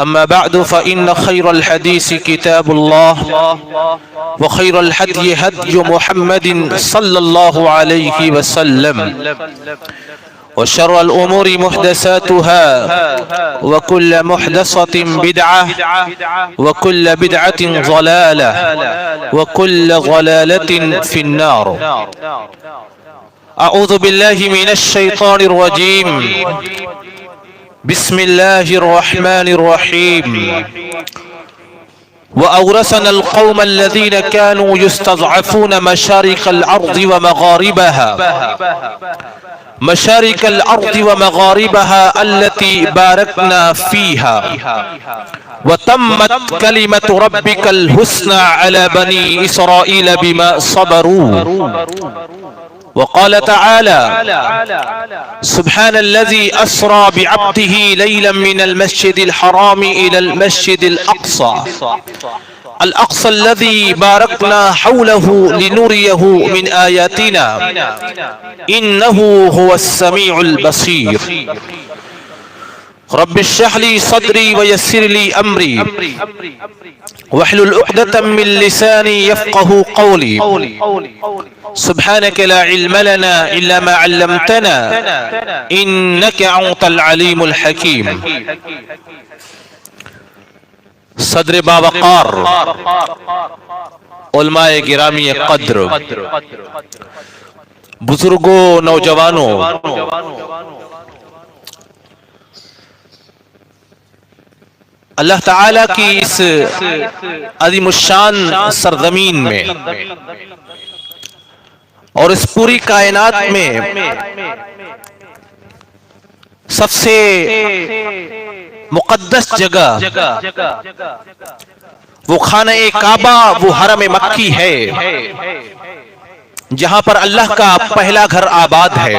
أما بعد فإن خير الحديث كتاب الله وخير الهدي هدي محمد صلى الله عليه وسلم وشر الأمور محدثاتها وكل محدثة بدعة وكل بدعة ضلالة وكل ضلالة في النار. أعوذ بالله من الشيطان الرجيم. بسم الله الرحمن الرحيم. وأورثنا القوم الذين كانوا يستضعفون مشارق الأرض ومغاربها التي باركنا فيها وتمت كلمة ربك الحسنى على بني إسرائيل بما صبروا. وقال تعالى سبحان الذي أسرى بعبده ليلا من المسجد الحرام إلى المسجد الأقصى الذي باركنا حوله لنريه من آياتنا إنه هو السميع البصير. رب اشرح لي صدري ويسر لي أمري واحلل عقدة من لساني يفقه قولي. سبحانك لا علم لنا إلا ما علمتنا إنك أنت العليم الحكيم. صدر باوقار علماء گرامی قدر، بزرگوں، نوجوانوں، اللہ تعالیٰ کی اس عظیم الشان سرزمین میں اور اس پوری کائنات میں سب سے مقدس جگہ وہ خانہ کعبہ، وہ حرم مکی ہے جہاں پر اللہ کا پہلا گھر آباد ہے.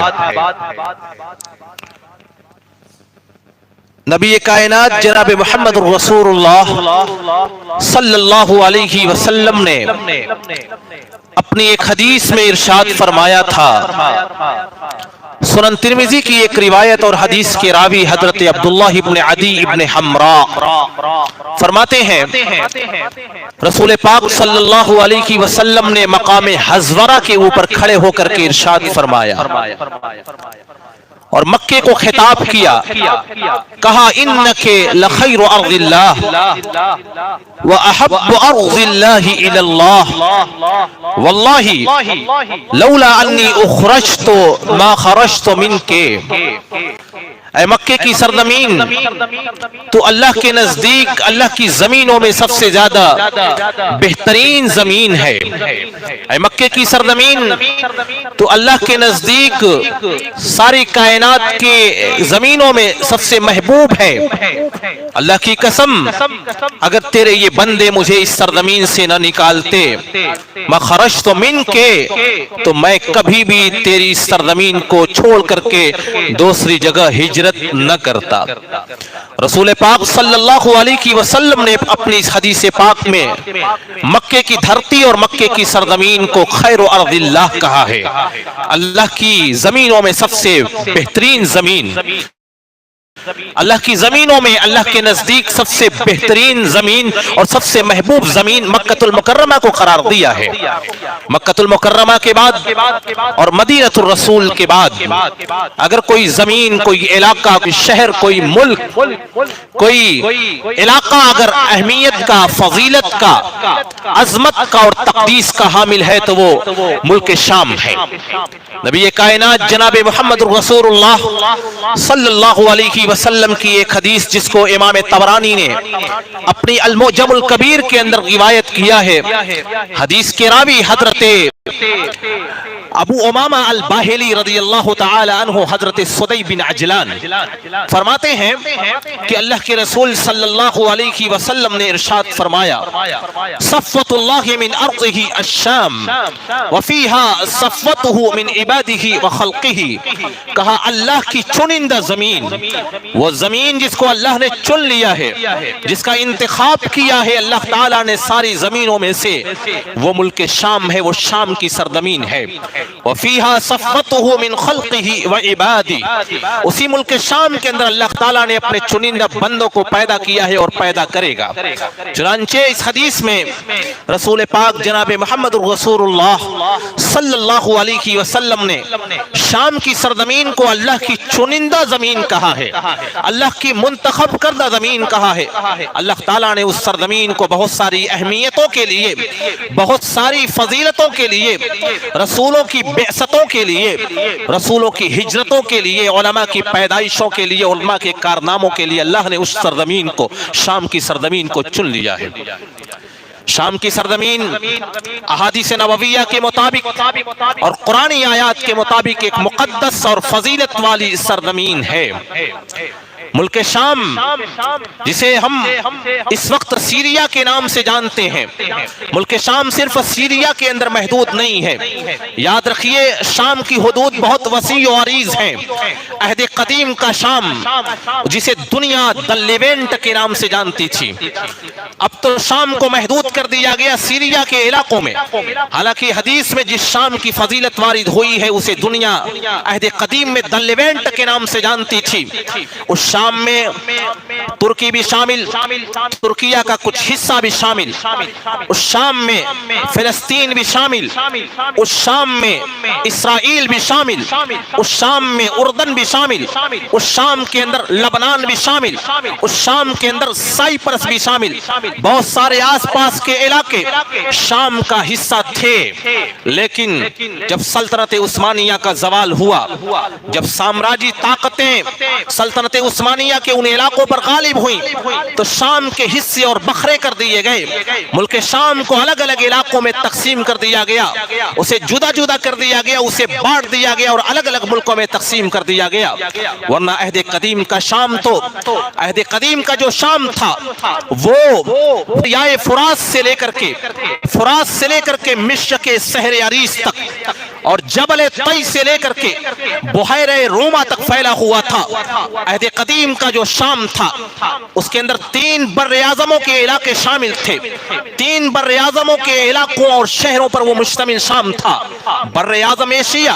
نبی کائنات جناب محمد رسول اللہ صلی اللہ علیہ وسلم نے اپنی ایک حدیث میں ارشاد فرمایا تھا. سنن ترمذی کی ایک روایت اور حدیث کے راوی حضرت عبداللہ ابن عدی ابن حمراء فرماتے ہیں رسول پاک صلی اللہ علیہ وسلم نے مقام حزورہ کے اوپر کھڑے ہو کر کے ارشاد فرمایا اور مکے کو خطاب کیا، کہا انک لخیر ارض اللہ واحب ارض اللہ الی اللہ واللہ لولا انی اخرجت ما خرجت منک. اے مکے کی سرزمین، تو اللہ کے نزدیک اللہ کی زمینوں میں سب سے زیادہ بہترین زمین ہے. اے مکے کی سرزمین، تو اللہ کے نزدیک ساری کائنات کے زمینوں میں سب سے محبوب ہے. اللہ کی قسم، اگر تیرے یہ بندے مجھے اس سرزمین سے نہ نکالتے ما خرجت منک، تو میں کبھی بھی تیری اس سرزمین کو چھوڑ کر کے دوسری جگہ ہجرت نہ کرتا. رسول پاک صلی اللہ علیہ وسلم نے اپنی اس حدیث پاک میں مکے کی دھرتی اور مکے کی سرزمین کو خیر ارض اللہ کہا ہے. اللہ کی زمینوں میں سب سے بہترین زمین، اللہ کی زمینوں میں اللہ کے نزدیک سب سے بہترین زمین اور سب سے محبوب زمین مکۃ المکرمہ کو قرار دیا ہے. مکۃ المکرمہ کے بعد اور مدینہ الرسول کے بعد اگر کوئی زمین، کوئی علاقہ، کوئی شہر، کوئی ملک، کوئی علاقہ اگر اہمیت کا، فضیلت کا، عظمت کا اور تقدیس کا حامل ہے تو وہ ملک شام ہے. نبی کائنات جناب محمد رسول اللہ صلی اللہ علیہ وسلم کی ایک حدیث جس کو امام طبرانی نے اپنی المعجم الکبیر کے اندر روایت کیا ہے، حدیث کے راوی حضرت ابو امامہ الباہلی رضی اللہ تعالی عنہ حضرت صدی بن عجلان فرماتے ہیں کہ اللہ کے رسول صلی اللہ علیہ وسلم نے ارشاد فرمایا صفوت اللہ من ارضہ الشام وفیہا صفوتہ من عبادہ وخلقہ، کہا اللہ کی چنندہ زمین، وہ زمین جس کو اللہ نے چن لیا ہے، جس کا انتخاب کیا ہے اللہ تعالیٰ نے ساری زمینوں میں سے، وہ ملک شام ہے، وہ شام کی کی سرزمین ہے وفیہا صفوتہ من خلقہ وعبادہ، اسی ملک شام کے اندر اللہ تعالیٰ نے اپنے چنندہ بندوں کو پیدا کیا ہے اور پیدا کرے گا۔ چنانچہ اس حدیث میں رسول پاک جناب محمد رسول اللہ صلی اللہ علیہ وسلم نے شام کی سرزمین کو اللہ کی چنندہ زمین کہا ہے، اللہ کی منتخب کردہ زمین کہا ہے۔ اللہ تعالیٰ نے اس سرزمین کو بہت ساری اہمیتوں کے لیے، بہت ساری فضیلتوں کے لیے، رسولوں کی بعثتوں کے لیے، رسولوں کی ہجرتوں کے لیے، علماء کی پیدائشوں کے لیے، علماء کے کارناموں کے لیے اللہ نے اس سرزمین کو، شام کی سرزمین کو چن لیا ہے۔ شام کی سرزمین احادیث نبویہ کے مطابق اور قرآنی آیات کے مطابق ایک مقدس اور فضیلت والی سرزمین ہے۔ ملک شام جسے ہم اس وقت سیریا کے نام سے جانتے ہیں، ملک شام صرف سیریا کے اندر محدود نہیں ہے، یاد رکھیے شام کی حدود بہت وسیع و عریض ہیں۔ عہد قدیم کا شام جسے دنیا دی لیونٹ کے نام سے جانتی تھی، اب تو شام کو محدود کر دیا گیا سیریا کے علاقوں میں، حالانکہ حدیث میں جس شام کی فضیلت وارد ہوئی ہے اسے دنیا عہد قدیم میں دی لیونٹ کے نام سے جانتی تھی۔ اس شام میں ترکی بھی شامل، ترکیہ کا کچھ حصہ بھی شامل، اس شام میں فلسطین بھی شامل، اس شام میں اسرائیل بھی شامل، اس شام میں اردن بھی شامل، اس شام کے اندر لبنان بھی شامل، اس شام کے اندر سائپرس بھی شامل، بہت سارے آس پاس کے علاقے شام کا حصہ تھے۔ لیکن جب سلطنت عثمانیہ کا زوال ہوا، جب سامراجی طاقتیں سلطنت عثمانیہ کے ان علاقوں پر غالب ہوئیں تو شام کے حصے اور بکھرے کر دیے گئے، ملک شام کو الگ الگ علاقوں میں تقسیم کر دیا گیا، اسے جدا جدا کر دیا گیا، اسے بانٹ دیا گیا اور الگ الگ ملکوں میں تقسیم کر دیا گیا۔ ورنہ عہد قدیم کا شام تو، عہد قدیم کا جو شام تھا وہ دریائے فرات سے لے کر کے مشرق سحر عریض تک اور جبل طی سے لے کر کے بحیرہ روما تک پھیلا ہوا تھا۔ عہد قدیم کا جو شام تھا اس کے اندر 3 بر اعظموں کے علاقے شامل تھے، 3 بر اعظموں کے علاقوں اور شہروں پر وہ مشتمل شام تھا۔ بر اعظم ایشیا،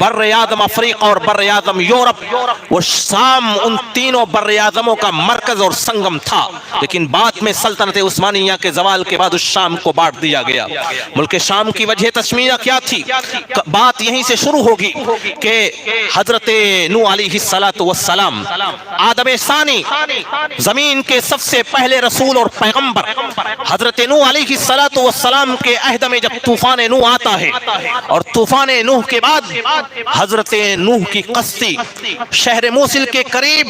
بر اعظم افریقہ اور بر اعظم یورپ، وہ شام ان تینوں بر اعظموں کا مرکز اور سنگم تھا۔ لیکن بعد میں سلطنت عثمانیہ کے زوال کے بعد اس شام کو بانٹ دیا گیا۔ ملک شام کی وجہ تسمیہ کیا تھی؟ بات یہیں سے شروع ہوگی کہ حضرت نوح علیہ السلام، آدم ثانی، زمین کے سب سے پہلے رسول اور پیغمبر، حضرت نوح علیہ السلام کے عہد میں جب طوفان نوح آتا ہے اور طوفان نوح کے بعد حضرت نوح کی کشتی شہر موصل کے قریب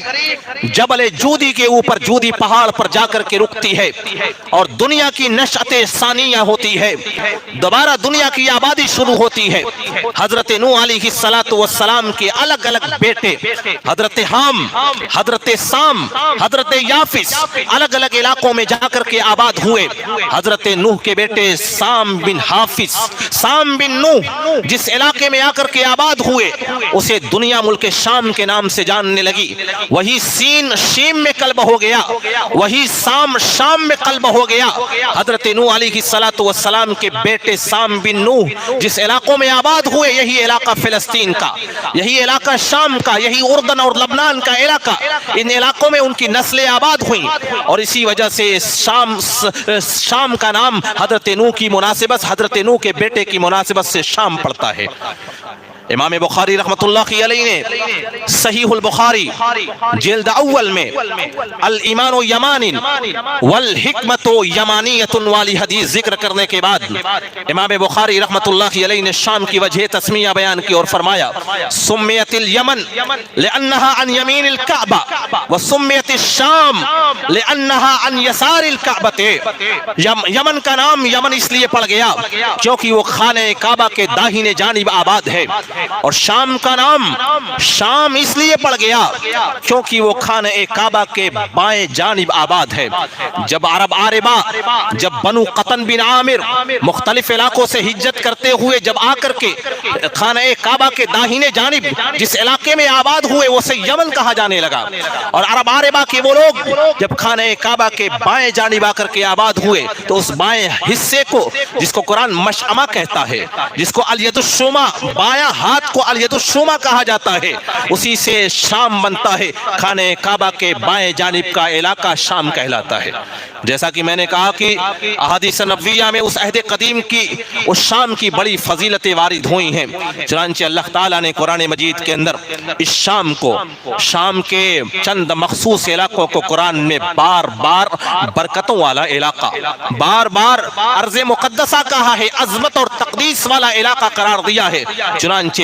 جبل جودی کے اوپر، جودی پہاڑ پر جا کر کے رکتی ہے اور دنیا کی نشأت ثانیہ ہوتی ہے، دوبارہ دنیا کی آبادی شروع ہوتی ہے۔ حضرت نوح علیہ السلام کے الگ الگ بیٹے حضرت حام، حضرت سام، حضرت یافس الگ الگ علاقوں میں جا کر کے آباد ہوئے۔ حضرت نوح کے بیٹے سام بن حافظ، سام بن نوح جس علاقے میں آ کر کے آباد ہوئے اسے دنیا ملک شام کے نام سے جاننے لگی۔ وہی سین شیم میں قلب ہو گیا، وہی سام شام میں قلب ہو گیا۔ حضرت نوح علیہ السلام کے بیٹے سام بن نوح جس علاقوں میں آباد ہوئے، یہی علاقہ فلسطین کا، یہی علاقہ شام کا، یہی اردن اور لبنان کا علاقہ، ان علاقوں میں ان کی نسلیں آباد ہوئیں اور اسی وجہ سے شام کا نام حضرت نوح کی مناسبت، حضرت نوح کے بیٹے کی مناسبت سے شام پڑتا ہے۔ امام بخاری رحمت اللہ علیہ نے صحیح البخاری جلد اول میں الایمان یمان والحکمت یمانیت والی حدیث ذکر کرنے کے بعد امام بخاری رحمت اللہ علیہ نے شام کی وجہ تسمیہ بیان کی اور فرمایا سمیت الیمن لانها عن یمین الکعبہ وسمیت الشام لانها عن یسار الکعبہ۔ یمن کا نام یمن اس لیے پڑ گیا کیونکہ وہ خانہ کعبہ کے داہنے جانب آباد ہے، اور شام کا نام شام اس لیے پڑ گیا کیونکہ وہ خانہ کعبہ کے بائیں جانب آباد ہے. جب عرب عاربہ جب بنو قطن بن عامر مختلف علاقوں سے ہجرت کرتے ہوئے جب آ کر کے خانہ کعبہ کے داہنے جانب جس علاقے میں آباد ہوئے وہ سے یمن کہا جانے لگا, اور عرب عاربہ کے وہ لوگ جب خانہ کعبہ کے بائیں جانب آ کر کے آباد ہوئے تو اس بائیں حصے کو جس کو قرآن مشعمہ کہتا ہے, جس کو الید الشمع بایاں ہاتھ کو الید الشمع کہا جاتا ہے, اسی سے شام بنتا ہے. خانہ کعبہ کے بائیں جانب کا علاقہ شام کہلاتا ہے. جیسا کہ میں نے کہا کہ احادیث نبویہ میں اس عہد قدیم کی اس شام کی بڑی فضیلتیں وارد ہوئی ہیں. چنانچہ اللہ تعالیٰ نے قرآن مجید کے اندر اس شام کو, شام کے چند مخصوص علاقوں کو قرآن میں بار بار برکتوں والا علاقہ, بار بار ارض مقدسہ کہا ہے, عظمت اور تقدیس والا علاقہ قرار دیا ہے. چنانچہ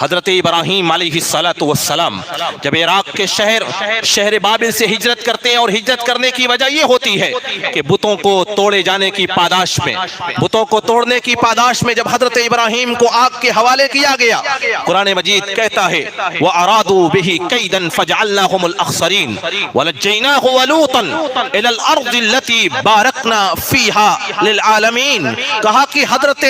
حضرت ابراہیم علیہ السلام جب عراق کے شہر بابل سے ہجرت کرتے ہیں, اور ہجرت کرنے کی وجہ یہ ہوتی ہے کہ بتوں کو توڑے جانے کی پاداش میں, بتوں کو توڑنے کی پاداش میں جب حضرت ابراہیم کو آگ کے حوالے کیا گیا, قرآن مجید کہتا ہے وَأَرَادُوا بِهِ كَيْدًا فَجَعَلْنَاهُمُ الْأَخْسَرِينَ وَنَجَّيْنَاهُ وَلُوطًا إِلَى الْأَرْضِ الَّتِي بَارَكْنَا فِيهَا لِلْعَالَمِينَ. کہا کہ حضرت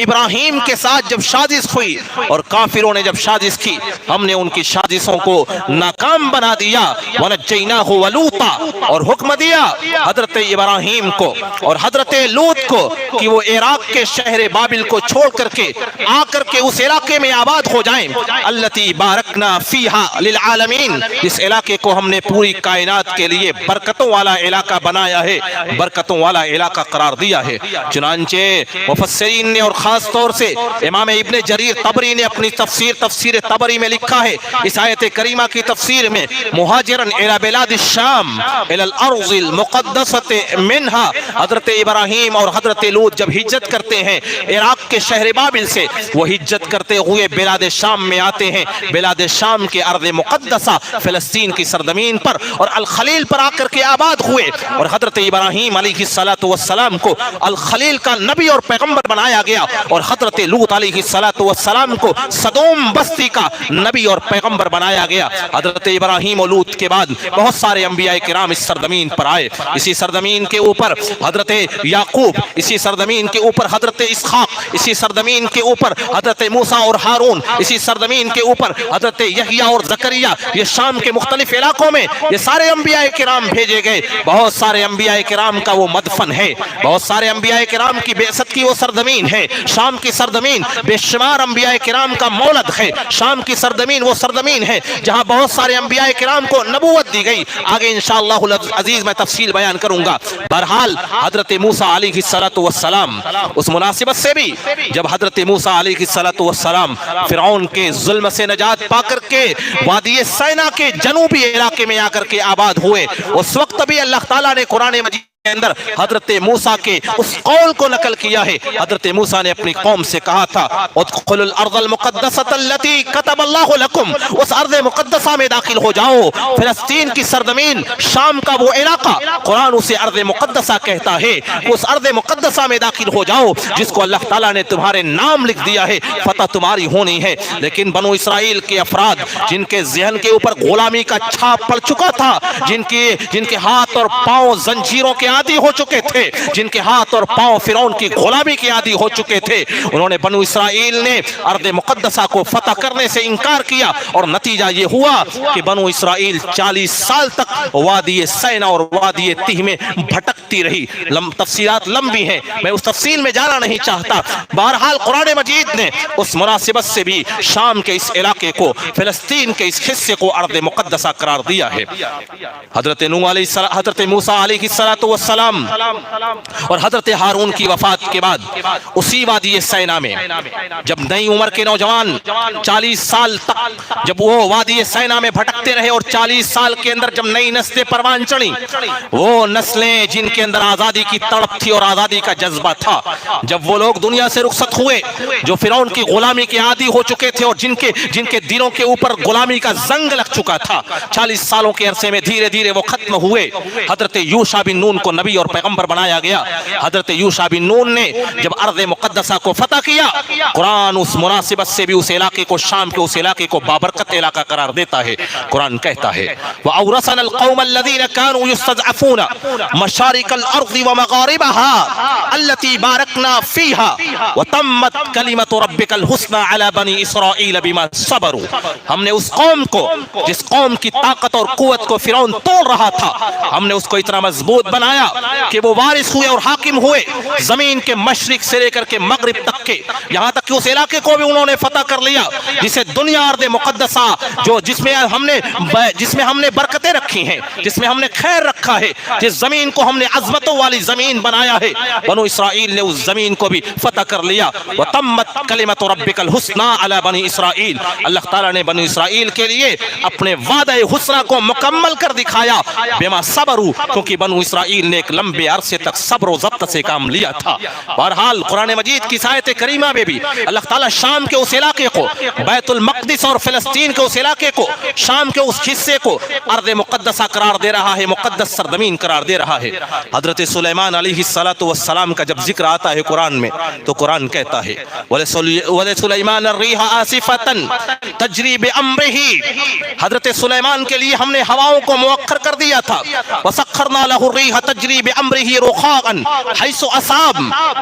ابراہیم کے ساتھ جب سازش ہوئی اور کافروں نے جب سازش کی, ہم نے ان کی سازشوں کو ناکام بنا دیا. وَنَجَّيْنَاهُ وَلُوطًا, اور حکم دیا حضرت ابراہیم کو اور حضرت لوط کو کہ وہ عراق کے شہر بابل کو چھوڑ کر کے آ کر کے اس علاقے میں آباد ہو جائیں. التی بارکنا فیہا للعالمین, اس علاقے کو ہم نے پوری کائنات کے لیے برکتوں والا علاقہ بنایا ہے, برکتوں والا علاقہ قرار دیا ہے. چنانچہ مفسرین نے اور خاص طور سے امام ابن جریر طبری نے اپنی تفسیر طبری میں لکھا ہے اس آیت کریمہ کی تفسیر میں, مہاجرن الی بلاد الشام الی الارض المقدسۃ منہا, حضرت ابراہیم اور حضرت لوط جب ہجرت کرتے ہیں عراق کے شہر بابل سے, وہ ہجرت کرتے ہوئے بلاد شام میں آتے ہیں, بلاد شام کے ارض مقدسہ فلسطین کی سرزمین پر اور الخلیل پر آ کر کے آباد ہوئے. اور حضرت ابراہیم علیہ السلام کو الخلیل کا نبی اور پیغمبر بنایا گیا, اور حضرت لوط علیہ السلام کو صدوم بستی کا نبی اور پیغمبر بنایا گیا. حضرت ابراہیم اور لوط کے بعد بہت سارے انبیاء کرام اس سرزمین پر آئے. اسی سرزمین کے اوپر حضرت یعقوب, اسی سرزمین کے اوپر حضرت اسحاق, اسی سرزمین کے اوپر حضرت موسیٰ اور ہارون, اسی سرزمین کے اوپر حضرت یحییٰ اور زکریا. یہ شام کے مختلف علاقوں میں یہ سارے انبیاء کرام بھیجے گئے. بہت سارے انبیاء کرام کا وہ مدفن ہے, بہت سارے انبیاء کرام کی بعثت کی وہ سرزمین ہے. شام کی سرزمین بے شمار انبیاء کرام کا مولد ہے. شام کی سرزمین وہ سرزمین ہے جہاں بہت سارے انبیاء کرام کو نبوت دی گئی. آگے انشاءاللہ عزیز میں تفصیل بیان کروں گا. بہرحال حضرت موسیٰ علیہ السلام اس مناسبت سے بھی جب حضرت موسیٰ علیہ السلام فرعون کے ظلم سے نجات پا کر کے وادی سینا کے جنوبی علاقے میں آ کر کے آباد ہوئے, اس وقت بھی اللہ تعالیٰ نے قرآن مجید کے اندر حضرت موسیٰ کے اس قول کو نقل کیا ہے. حضرت موسیٰ نے اپنی قوم سے کہا تھا ادخلوا الارض المقدسۃ التي كتب اللہ لکم, اس ارض مقدسہ میں داخل ہو جاؤ. فلسطین کی سرزمین, شام کا وہ علاقہ, قرآن اسے ارض مقدسہ کہتا ہے. اس ارض مقدسہ میں داخل ہو جاؤ جس کو اللہ تعالیٰ نے تمہارے نام لکھ دیا ہے, فتح تمہاری ہونی ہے. لیکن بنو اسرائیل کے افراد جن کے ذہن کے اوپر غلامی کا چھاپ پڑ چکا تھا, جن کے ہاتھ اور پاؤں زنجیروں کے عادی ہو چکے تھے, جن کے ہاتھ اور پاؤں فرعون کی غلامی کے عادی ہو چکے تھے, انہوں نے بنو اسرائیل نے ارض مقدسہ کو فتح کرنے سے انکار کیا. اور نتیجہ یہ ہوا کہ بنو اسرائیل 40 سال تک وادی سینا اور وادی تیہ میں بھٹکتی رہی. تفصیلات لمبی ہیں, میں اس تفصیل میں جانا نہیں چاہتا. بہرحال قرآن مجید نے اس مناسبت سے بھی شام کے اس علاقے کو, فلسطین کے اس حصے کو ارض مقدسہ قرار دیا ہے. حضرت موسیٰ علیہ السلام اور حضرت ہارون کی وفات کے بعد اسی وادی سینا میں جب نئی عمر کے نوجوان 40 سال تک جب وہ وادی سینا میں بھٹکتے رہے, اور 40 سال کے اندر جب نئی نسلیں پروان چڑھی, وہ نسلیں جن کے اندر آزادی کی تڑپ تھی اور آزادی کا جذبہ تھا, جب وہ لوگ دنیا سے رخصت ہوئے جو فرعون کی غلامی کے عادی ہو چکے تھے اور جن کے دلوں کے اوپر غلامی کا زنگ لگ چکا تھا, 40 سالوں کے عرصے میں دھیرے دھیرے وہ ختم ہوئے. حضرت یوشع بن نون کو نبی اور پیغمبر بنایا گیا۔ حضرت یوشع بن نون نے جب ارض مقدسہ کو فتح کیا، قرآن اس مناسبت سے بھی اس علاقے کو، شام کے اس علاقے کو بابرکت علاقہ قرار دیتا ہے۔ قرآن کہتا ہے وَأَوْرَثَنَا الْقَوْمَ الَّذِينَ كَانُوا يُسْتَضْعَفُونَ مَشَارِقَ الْأَرْضِ وَمَغَارِبَهَا الَّتِي بَارَكْنَا فِيهَا وَتَمَّتْ كَلِمَةُ رَبِّكَ الْحُسْنَى عَلَى بَنِي إِسْرَائِيلَ بِمَا صَبَرُوا۔ ہم نے اس قوم کو، جس قوم کی طاقت اور قوت کو فرعون توڑ رہا تھا، ہم نے اس کو اتنا مضبوط بنایا کہ وہ وارث ہوئے اور حاکم ہوئے زمین کے مشرق سے لے کر کے مغرب تک کے، یہاں تک کہ اس علاقے کو بھی انہوں نے فتح کر لیا جسے دنیا ارض مقدسہ، جو جس میں ہم نے برکتیں رکھی ہیں، جس میں ہم نے خیر رکھا ہے، جس زمین کو ہم نے عظمتوں والی زمین بنایا ہے، بنو اسرائیل نے اس زمین کو بھی فتح کر لیا۔ وَتَمَّتْ كَلِمَةُ رَبِّكَ الْحُسْنَى عَلَى بَنِي إِسْرَائِيل، اللہ تعالیٰ نے بنی اسرائیل کے لیے اپنے وعدہ حسنہ کو مکمل کر دکھایا، بما صبروا، کیونکہ بنو اسرائیل نے ایک لمبے عرصے تک صبر و ضبط سے کام لیا تھا۔ بہرحال قرآن مجید کی آیت کریمہ میں بھی اللہ تعالیٰ شام کے اس علاقے کو، بیت المقدس اور فلسطین کے اس علاقے کو، شام کے اس حصے کو ارض مقدسہ قرار دے رہا ہے، مقدس سرزمین قرار دے رہا ہے۔ حضرت سلیمان علیہ السلام کا جب ذکر آتا ہے قرآن میں، تو قرآن کہتا ہے وَلِسُلَيْمَانَ الرِّيحَ عَاصِفَةً تَجْرِي بِأَمْرِهِ، حضرت سلیمان کے لیے ہم نے ہواؤں کو مؤخر کر دیا تھا۔ وَسَخَّرْنَا لَهُ الرِّيحَ تَجْرِي بِأَمْرِهِ رُخَاءً حَيْثُ أَصَابَ،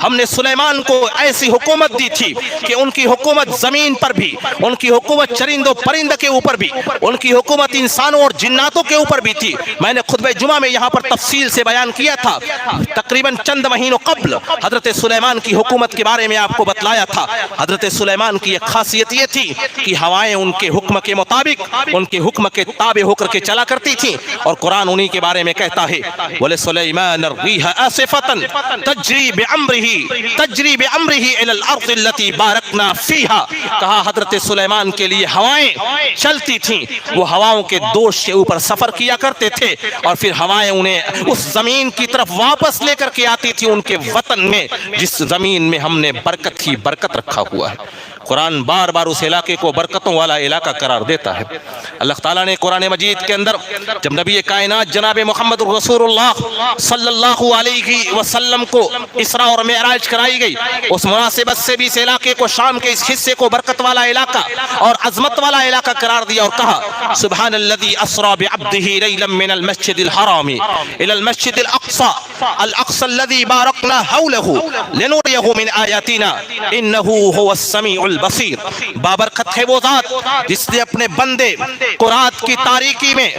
ہم نے سلیمان کو ایسی حکومت دی تھی کہ ان کی حکومت زمین پر بھی، ان کی حکومت چرند و پرند کے اوپر بھی، ان کی حکومت انسانوں اور جناتوں کے اوپر بھی تھی۔ میں نے خطبہ جمعہ میں یہاں پر تفصیل سے بیان کیا تھا، تقریباً چند مہینوں قبل حضرت سلیمان کی حکومت کے بارے میں آپ کو بتلایا تھا۔ حضرت سلیمان کی ایک خاصیت یہ تھی کہ ہوائیں ان کے حکم کے مطابق، ان کے حکم کے تابع ہو کر کے چلا کرتی تھیں، اور قرآن انہی کے بارے میں کہتا ہے وَلِسُلَيْمَانَ الرِّيحَ عَاصِفَةً تَجْرِي بِأَمْرِهِ إِلَى الْأَرْضِ الَّتِي بَارَكْنَا فِيهَا، کہا حضرت سلیمان کے لیے ہوائیں چلتی تھیں، وہ ہواؤں کے دوش کے اوپر سفر کیا کرتے تھے، اور پھر ہوائیں انہیں اس زمین کی طرف واپس لے کر کے آتی تھی، ان کے وطن میں، جس زمین میں ہم نے برکت ہی برکت رکھا ہوا ہے۔ قرآن بار بار اس علاقے کو برکتوں والا علاقہ قرار دیتا ہے۔ اللہ تعالیٰ نے قرآن مجید کے اندر جب نبی کائنات جناب محمد رسول اللہ صلی اللہ علیہ وسلم کو اسراء اور معراج کرائی گئی، اس مناسبت سے بھی اس علاقے کو، شام کے اس حصے کو برکت والا علاقہ اور عظمت والا علاقہ قرار دیا، اور کہا سبحان الذی اسری بعبدہ لیلا من المسجد الحرام الی المسجد الاقصى الذی بارکنا حولہ لنریہ من آیاتنا انہ هو السمیع البصیر۔ بابرکت ہے وہ ذات جس نے اپنے بندے کو رات کی تاریکی میں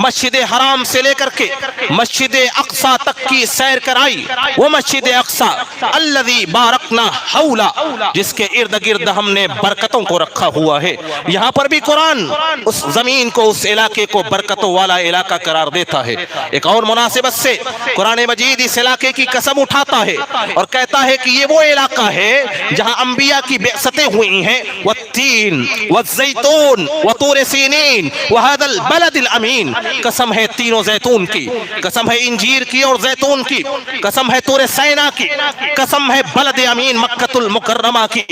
مسجد حرام سے لے کر کے مسجد اقصی تک کی سیر کرائی، وہ مسجد اقصی الذی بارکنا حولہ، جس کے ارد گرد ہم نے برکتوں کو رکھا ہوا ہے۔ یہاں پر بھی قرآن اس زمین کو، اس علاقے کو برکتوں والا علاقہ قرار دیتا ہے۔ ایک اور مناسبت سے قرآن مجید اس علاقے کی قسم اٹھاتا ہے اور کہتا ہے کہ یہ وہ علاقہ ہے جہاں انبیاء کی بعثتیں ہوئی ہیں، والتین والزیتون وطور سینین وہذا البلد الامین، قسم ہے تین و زیتون کی، قسم ہے انجیر کی اور زیتون کی، قسم ہے طور سینا کی، قسم ہے بلد امین مکہ المکرمہ کی۔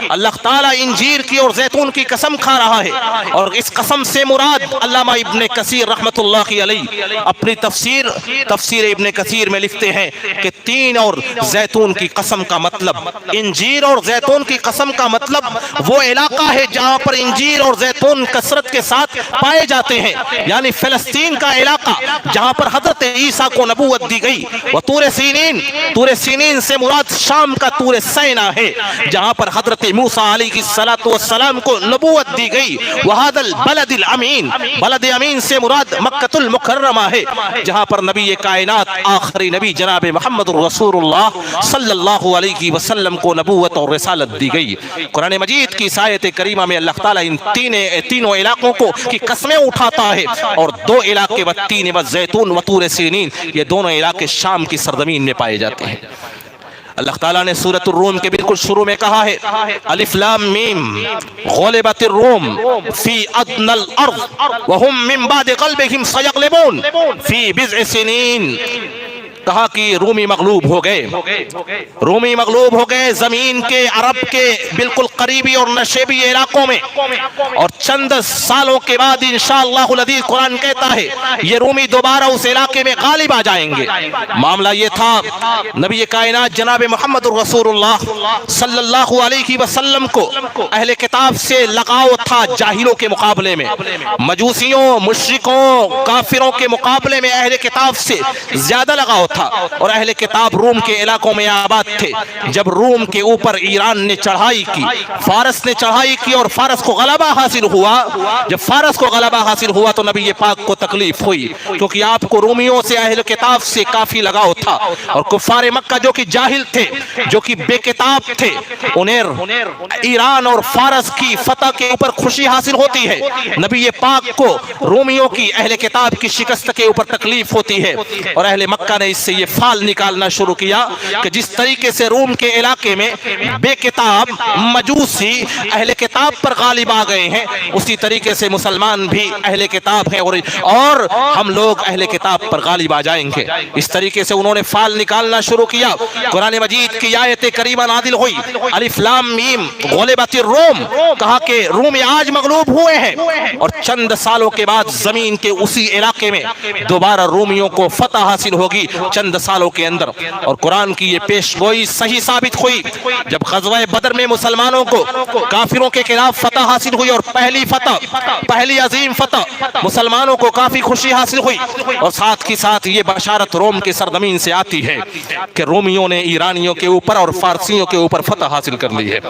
اللہ تعالیٰ انجیر کی اور زیتون کی قسم کھا رہا ہے، اور اس قسم سے مراد علامہ ابن کثیر رحمۃ اللہ علیہ اپنی تفسیر ابن کثیر میں لکھتے ہیں کہ تین اور زیتون کی قسم کا مطلب، انجیر اور زیتون کی قسم کا مطلب وہ علاقہ ہے جہاں پر انجیر اور زیتون کثرت کے ساتھ پائے جاتے ہیں، یعنی فلسطین کا علاقہ جہاں پر حضرت عیسیٰ کو نبوت دی گئی۔ وہ طور سینین سے مراد شام کا طور سینا ہے جہاں پر حضرت موسیٰ علیہ السلام کو نبوت دی گئی۔ وہذا البلد الامین، بلد امین سے مراد مکہ المکرمہ ہے جہاں پر نبی کائنات آخری نبی جناب محمد رسول اللہ صلی اللہ علیہ وسلم کو نبوت اور رسالت دی گئی۔ قرآن مجید کی آیت کریمہ میں اللہ تعالیٰ ان تینوں علاقوں کو کی قسمیں اٹھاتا ہے، اور دو علاقے والتین والزیتون وطور سینین، یہ دونوں علاقے شام کی سرزمین میں پائے جاتے ہیں۔ اللہ تعالیٰ نے سورۃ الروم کے بالکل شروع میں کہا ہے الف لام میم غلبت الروم فی ادنى الارض وهم من بعد غلبهم سيغلبون فی بضع سنین، کہا کہ رومی مغلوب ہو گئے، رومی مغلوب ہو گئے زمین کے عرب کے بالکل قریبی اور نشیبی علاقوں میں، اور چند سالوں کے بعد انشاءاللہ العزیز قرآن کہتا ہے یہ رومی دوبارہ اس علاقے میں غالب آ جائیں گے۔ معاملہ یہ تھا، نبی کائنات جناب محمد رسول اللہ صلی اللہ علیہ وسلم کو اہل کتاب سے لگاؤ تھا جاہلوں کے مقابلے میں، مجوسیوں، مشرکوں، کافروں کے مقابلے میں اہل کتاب سے زیادہ لگاؤ تھا، اور اہل کتاب روم کے علاقوں میں آباد تھے۔ جب روم کے اوپر ایران نے چڑھائی کی، فارس نے چڑھائی کی اور فارس کو غلبہ حاصل ہوا، جب فارس کو غلبہ حاصل ہوا تو نبی پاک کو تکلیف ہوئی، کیونکہ آپ کو رومیوں سے اہل کتاب سے کافی لگاؤ تھا، اور کفار مکہ جو کہ جاہل تھے، جو کہ بے کتاب تھے، انہیں ایران اور فارس کی فتح کے اوپر خوشی حاصل ہوتی ہے، نبی پاک کو رومیوں کی اہل کتاب کی شکست کے اوپر تکلیف ہوتی ہے، اور اہل مکہ نے اس سے یہ فال نکالنا شروع کیا کہ جس طریقے سے روم کے علاقے میں بے کتاب مجوسی اہل کتاب پر غالب آ گئے ہیں، اسی طریقے سے مسلمان بھی اہل کتاب ہیں اور ہم لوگ اہل کتاب پر غالب آ جائیں گے۔ اس طریقے سے انہوں نے فال نکالنا شروع کیا۔ قرآن مجید کی آیت کریمہ نازل ہوئی، الف لام میم غلبت الروم، کہا کہ روم آج مغلوب ہوئے ہیں، اور چند سالوں کے بعد زمین کے اسی علاقے میں دوبارہ رومیوں کو فتح حاصل ہوگی چند سالوں کے اندر۔ اور قرآن کی یہ پیش گوئی صحیح ثابت ہوئی جب غزوہ بدر میں مسلمانوں کو کافروں کے خلاف فتح حاصل ہوئی، اور پہلی فتح، پہلی عظیم فتح، مسلمانوں کو کافی خوشی حاصل ہوئی، اور ساتھ ہی ساتھ یہ بشارت روم کے سرزمین سے آتی ہے کہ رومیوں نے ایرانیوں کے اوپر اور فارسیوں کے اوپر فتح حاصل کر لی ہے۔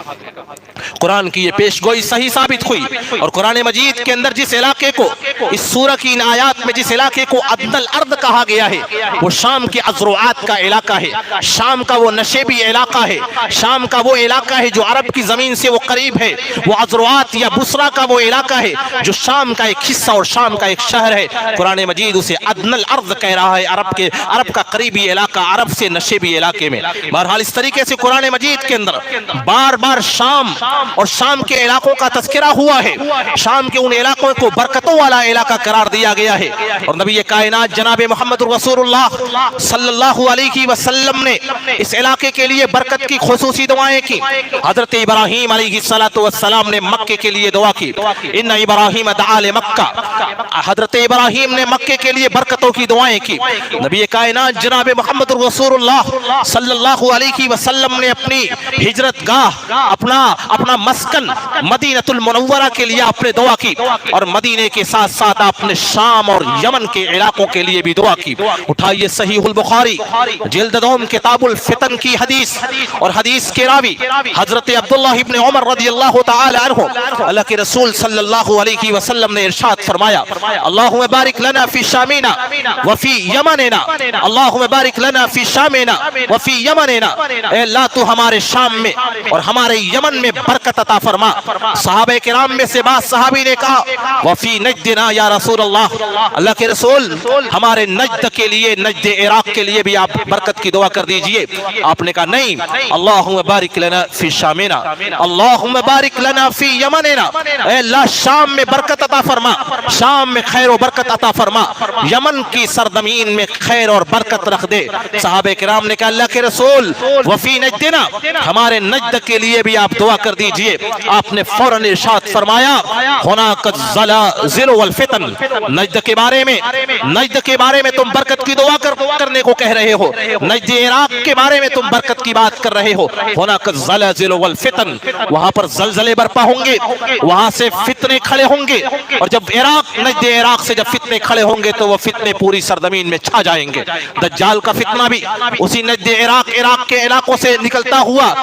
قرآن کی یہ پیش گوئی صحیح ثابت ہوئی، اور قرآن مجید کے اندر جس علاقے کو اس سورہ کی ان آیات میں جس علاقے کو ادنى الارض کہا گیا ہے وہ شام کے ازروعات کا علاقہ ہے، شام کا وہ نشیبی علاقہ ہے، شام کا وہ علاقہ ہے جو عرب کی زمین سے وہ قریب ہے، وہ ازروعات یا بصرہ کا وہ علاقہ ہے جو شام کا ایک حصہ اور شام کا ایک شہر ہے۔ قرآن مجید اسے ادنى الارض کہہ رہا ہے، عرب کا قریبی علاقہ، عرب سے نشیبی علاقے میں۔ بہرحال اس طریقے سے قرآن مجید کے اندر بار بار شام اور شام کے علاقوں کا تذکرہ ہوا ہے، شام کے ان علاقوں کو برکتوں والا علاقہ قرار دیا گیا ہے، اور نبی کائنات جناب محمد رسول اللہ صلی اللہ علیہ وسلم نے اس علاقے کے لیے برکت کی خصوصی دعائیں کی۔ حضرت ابراہیم علیہ السلام نے مکے کے لیے دعا کی، ان ابراہیم دعا لمکہ، حضرت ابراہیم نے مکے کے لیے برکتوں کی دعائیں کی۔ نبی کائنات جناب محمد رسول اللہ صلی اللہ علیہ وسلم نے اپنی ہجرت گاہ، اپنا مسکن مدینہ المنورہ کے لیے آپ نے دعا کی، اور مدینے کے ساتھ ساتھ آپ نے شام اور یمن کے علاقوں کے لیے بھی دعا کی۔ اٹھائیے صحیح البخاری جلد دوم کتاب الفتن کی حدیث، اور حدیث کے راوی حضرت عبداللہ ابن عمر رضی اللہ تعالی عنہ، اللہ کے رسول صلی اللہ علیہ وسلم نے ارشاد فرمایا، اللہم بارک لنا فی شامنا وفی یمننا، اللہم بارک لنا فی شامنا وفی یمننا، اے اللہ تو ہمارے شام میں اور ہمارے یمن میں برکت عطا فرما۔ صحابہ کرام میں سے بعض صحابی نے کہا وفی نجدنا یا رسول اللہ، اللہ کے رسول ہمارے نجد کے لیے، نجد عراق کے لیے بھی آپ برکت کی دعا کر دیجئے۔ آپ نے کہا نہیں، اللہم بارک لنا فی شامنا، اللہم بارک لنا فی یمننا، اے اللہ شام میں برکت عطا فرما، شام میں خیر و برکت عطا فرما، یمن کی سرزمین میں خیر اور برکت رکھ دے۔ صحابہ کرام نے کہا اللہ کے رسول وفی نجدنا، ہمارے نجد کے لیے بھی آپ دعا کر دیجئے۔ آپ نے فوراً ارشاد فرمایا ہناک الزلازل والفتن، نجد کے بارے میں تم برکت کی دعا کرنے کو کہہ رہے ہو، نجد عراق کے بارے میں تم برکت کی بات کر رہے ہو، ہناک الزلازل والفتن، وہاں پر زلزلے برپا ہوں گے، وہاں سے فتنے کھڑے ہوں گے، اور جب نجد عراق سے جب فتنے کھڑے ہوں گے تو وہ فتنے پوری سرزمین میں چھا جائیں گے۔ دجال کا فتنہ بھی اسی نجد عراق کے علاقوں سے نکلتا ہوا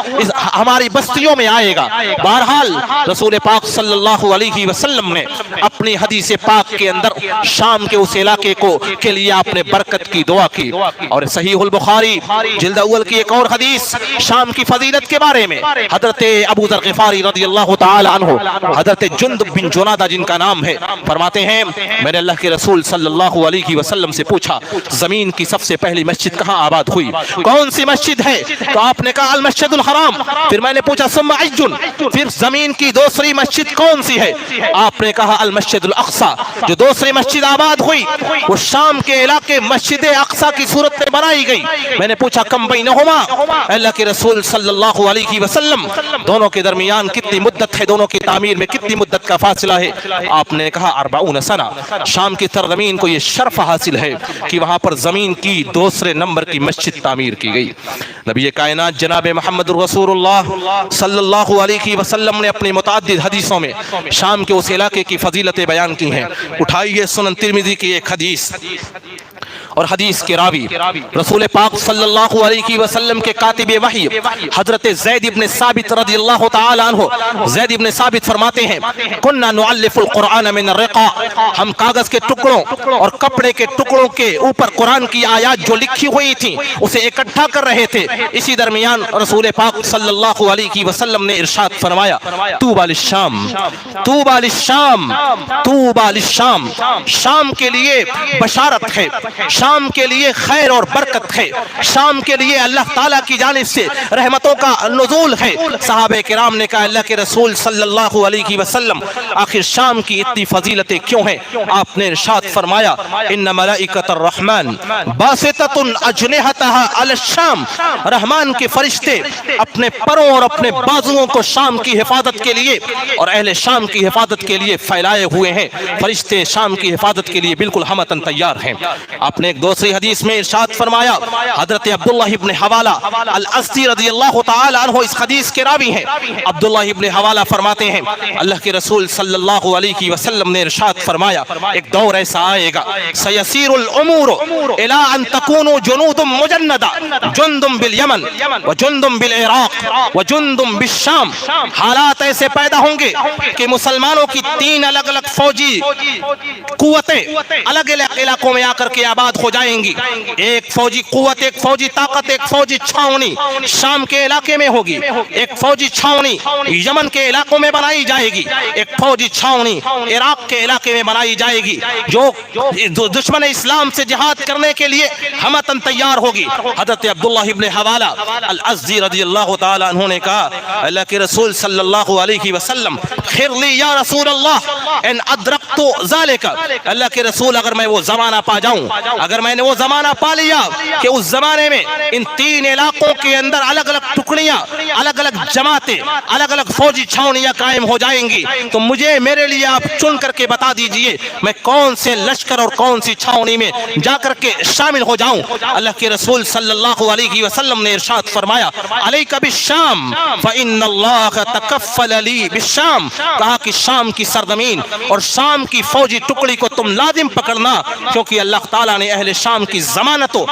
ہماری بستیوں میں آئے گا۔ بہرحال رسول پاک صلی اللہ علیہ وسلم نے اپنی حدیث پاک کے اندر شام کے اس علاقے کے لیے آپ نے برکت کی دعا کی۔ اور صحیح البخاری جلد اول کی ایک اور حدیث شام کی فضیلت کے بارے میں، حضرت ابو ذر غفاری رضی اللہ تعالی عنہ، حضرت جندب بن جنادہ جن کا نام ہے، فرماتے ہیں میں نے اللہ کے رسول صلی اللہ علیہ وسلم سے پوچھا زمین کی سب سے پہلی مسجد کہاں آباد ہوئی، کون سی مسجد ہے؟ تو آپ نے کہا المسجد الحرام۔ پھر میں نے پوچھا ثم پھر زمین کی دوسری مسجد کون سی ہے؟ آپ نے کہا المسجد الاقصی. جو دوسری مسجد آباد ہوئی وہ شام کے علاقے مسجد اقصی کی صورت میں بنائی گئی. میں نے پوچھا کم بینہما، اللہ کے رسول صلی اللہ علیہ وسلم دونوں کے درمیان کتنی مدت ہے، دونوں کی تعمیر میں کتنی مدت کا فاصلہ ہے؟ آپ نے کہا 40 سنہ. شام کی سرزمین کو یہ شرف حاصل ہے کہ وہاں پر زمین کی دوسرے نمبر کی مسجد تعمیر کی گئی. نبی کائنات جناب محمد رسول اللہ صلی اللہ علیہ وسلم نے اپنی متعدد حدیثوں میں شام کے اس علاقے کی فضیلتیں بیان کی ہیں. اٹھائیے سنن ترمذی کی ایک حدیث، اور حدیث کے راوی رسول پاک صلی اللہ علیہ وسلم کے کاتب وحی حضرت زید ابن ثابت رضی اللہ تعالی عنہ. زید ابن ثابت فرماتے ہیں کننا نعلف القرآن من الرقاء، ہم کاغذ کے ٹکڑوں اور کپڑے کے ٹکڑوں کے اوپر قرآن کی آیات جو لکھی ہوئی تھیں اسے اکٹھا کر رہے تھے. اسی درمیان رسول پاک صلی اللہ علیہ وسلم نے ارشاد فرمایا طوبی للشام، طوبی للشام، طوبی للشام. شام کے لیے بشارت ہے، شام کے لیے خیر اور برکت ہے، شام کے لیے اللہ تعالیٰ کی جانب سے رحمتوں کا نزول ہے. صحابہ کرام نے کہا اللہ کے رسول صلی اللہ علیہ وسلم آخر شام کی اتنی فضیلتیں کیوں ہیں؟ آپ نے ارشاد فرمایا ان ملائکۃ الرحمن باسطۃ اجنحتها علی الشام، رحمان کے فرشتے اپنے پروں اور اپنے بازوؤں کو شام کی حفاظت کے لیے اور اہل شام کی حفاظت کے لیے پھیلائے ہوئے ہیں. فرشتے شام کی حفاظت کے لیے بالکل ہمتن تیار ہیں. آپ نے ایک دوسری حدیث میں ارشاد فرمایا، حضرت عبداللہ ابن حوالہ الازدی رضی اللہ تعالی عنہ اس حدیث کے راوی ہیں. عبداللہ ابن حوالہ فرماتے ہیں اللہ کے رسول صلی اللہ علیہ وسلم نے ارشاد فرمایا ایک دور ایسا آئے گا سیسیر الامور الى ان تکون جنود مجندہ، جند بالیمن وجند بالعراق وجند بالشام. حالات ایسے پیدا ہوں گے کہ مسلمانوں کی 3 الگ الگ فوجی قوتیں الگ الگ علاقوں میں آ کر کے آباد ہو جائیں گی. ایک فوجی قوت، ایک فوجی طاقت، ایک فوجی چھاونی شام کے علاقے میں ہوگی، ایک فوجی چھاونی یمن کے علاقوں میں بنائی جائے گی، ایک فوجی چھاونی عراق کے علاقے میں بنائی جائے گی جو دشمن اسلام سے جہاد کرنے کے لیے ہمتن تیار ہوگی. حضرت عبداللہ ابن حوالہ الازدی رضی اللہ تعالی عنہ نے کہا اللہ کے رسول صلی اللہ علیہ وسلم خیر لی یا رسول اللہ ان ادرکت ذالک، اللہ کے رسول اگر میں وہ زمانہ پا جاؤں، اگر میں نے وہ زمانہ پا لیا کہ اس زمانے میں ان 3 علاقوں کے اندر الگ الگ ٹکڑیاں، الگ الگ جماعتیں، الگ الگ فوجی چھاونیاں قائم ہو جائیں گی تو مجھے میرے لیے آپ چن کر کے بتا دیجئے میں کون سے لشکر اور کون سی چھاونی میں جا کر کے شامل ہو جاؤں. اللہ کے رسول صلی اللہ علیہ وسلم نے ارشاد فرمایا علیک بالشام فإن اللہ تکفل لی بالشام، کہا کہ شام کی سرزمین اور شام کی فوجی ٹکڑی کو تم لازم پکڑنا کیونکہ اللہ تعالیٰ نے اہل شام کی ضمانت و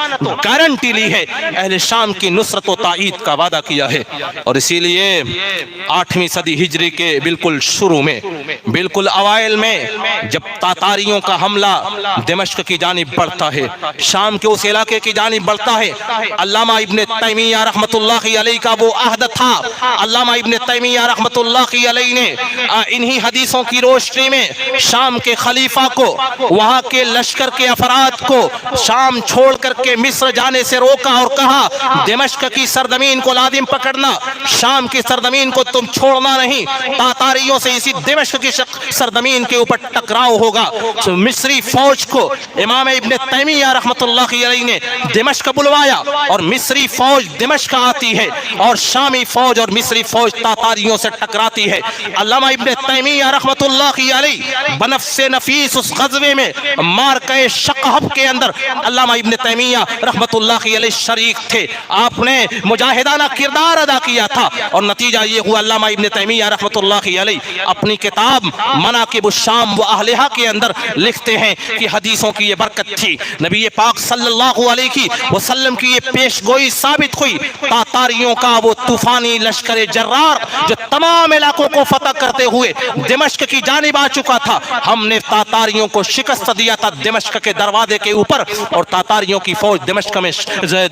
گارنٹی لی ہے، اہل شام کی نصرت و تائید کا وعدہ کیا ہے. اور اسی لیے 8ویں صدی ہجری کے بالکل شروع میں، بالکل اوائل میں جب تاتاریوں کا حملہ دمشق کی جانب بڑھتا ہے، شام کے اس علاقے کی جانب بڑھتا ہے، علامہ ابن تیمیہ رحمۃ اللہ علیہ کا وہ عہد تھا. علامہ ابن تیمیہ رحمۃ اللہ علیہ نے انہی حدیثوں کی روشنی میں شام کے خلیفہ کو، وہاں کے لشکر کے افراد کو شام چھوڑ کر کے مصر جانے سے روکا اور کہا دمشق کی سرزمین کو لازم پکڑنا، شام کی سرزمین کو تم چھوڑنا نہیں، تاتاریوں سے اسی دمشق کی سرزمین کے اوپر ٹکراؤ ہوگا. مصری فوج کو امام ابن تیمیہ رحمۃ اللہ علیہ نے دمشق بلوایا اور مصری فوج دمشق آتی ہے اور شامی فوج اور مصری فوج تاتاریوں سے ٹکراتی ہے. علامہ ابن تیمیہ رحمۃ اللہ علیہ بنفس نفیس اس غزوے میں مارکہ شقہب کے اندر علامہ ابن تیمیہ رحمۃ اللہ علیہ شریک تھے. آپ نے مجاہدانہ کردار ادا کیا تھا اور نتیجہ یہ ہوا علامہ ابن تیمیہ رحمۃ اللہ علیہ اپنی کتاب مناقب الشام و اہلہا کے اندر لکھتے ہیں کہ حدیثوں کی یہ برکت تھی، نبی پاک صلی اللہ علیہ وسلم کی یہ پیش گوئی ثابت ہوئی. تاتاریوں کا وہ طوفانی لشکر جرار جو تمام علاقوں کو فتح کرتے ہوئے دمشق کی جانب آ چکا تھا، ہم نے تاتاریوں کو شکست دیا تھا دمشق کے دروازے کے اوپر اوپر اور تاتاریوں کی فوج دمشق میں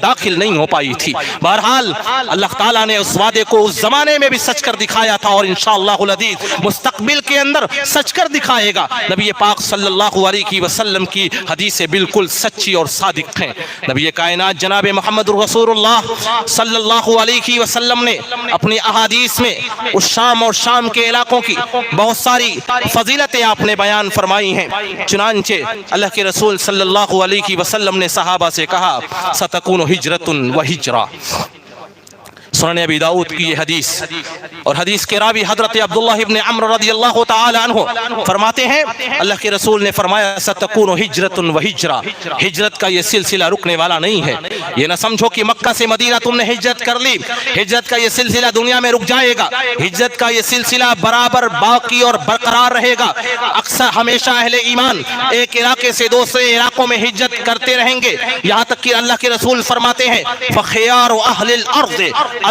داخل نہیں ہو پائی تھی۔ بہرحال اللہ تعالیٰ نے اس وعدے کو اس زمانے میں بھی سچ کر دکھایا تھا اور انشاءاللہ العزیز مستقبل کے اندر سچ کر دکھائے گا۔ نبی پاک صلی اللہ علیہ وسلم کی حدیثیں بالکل سچی اور صادق ہیں۔ نبی کائنات جناب محمد رسول اللہ صلی اللہ علیہ وسلم نے اپنی احادیث میں اس شام اور شام کے علاقوں کی بہت ساری فضیلتیں آپ نے بیان فرمائی ہیں۔ چنانچہ اللہ کے رسول صلی اللہ علیہ وسلم نے صحابہ سے کہا ستکون ہجرت و ہجرہ۔ سنن ابی داؤد کی یہ حدیث، اور حدیث کے راوی حضرت عبداللہ ابن عمرو رضی اللہ تعالی عنہ فرماتے ہیں اللہ کے رسول نے فرمایا ستکون ہجرت و ہجرہ، ہجرت کا یہ سلسلہ رکنے والا نہیں ہے۔ یہ نہ سمجھو کہ مکہ سے مدینہ تم نے ہجرت کر لی، ہجرت کا یہ سلسلہ دنیا میں رک جائے گا۔ ہجرت کا یہ سلسلہ برابر باقی اور برقرار رہے گا۔ اکثر ہمیشہ اہل ایمان ایک علاقے سے دوسرے علاقوں میں ہجرت کرتے رہیں گے، یہاں تک کہ اللہ کے رسول فرماتے ہیں فخیار اہل الارض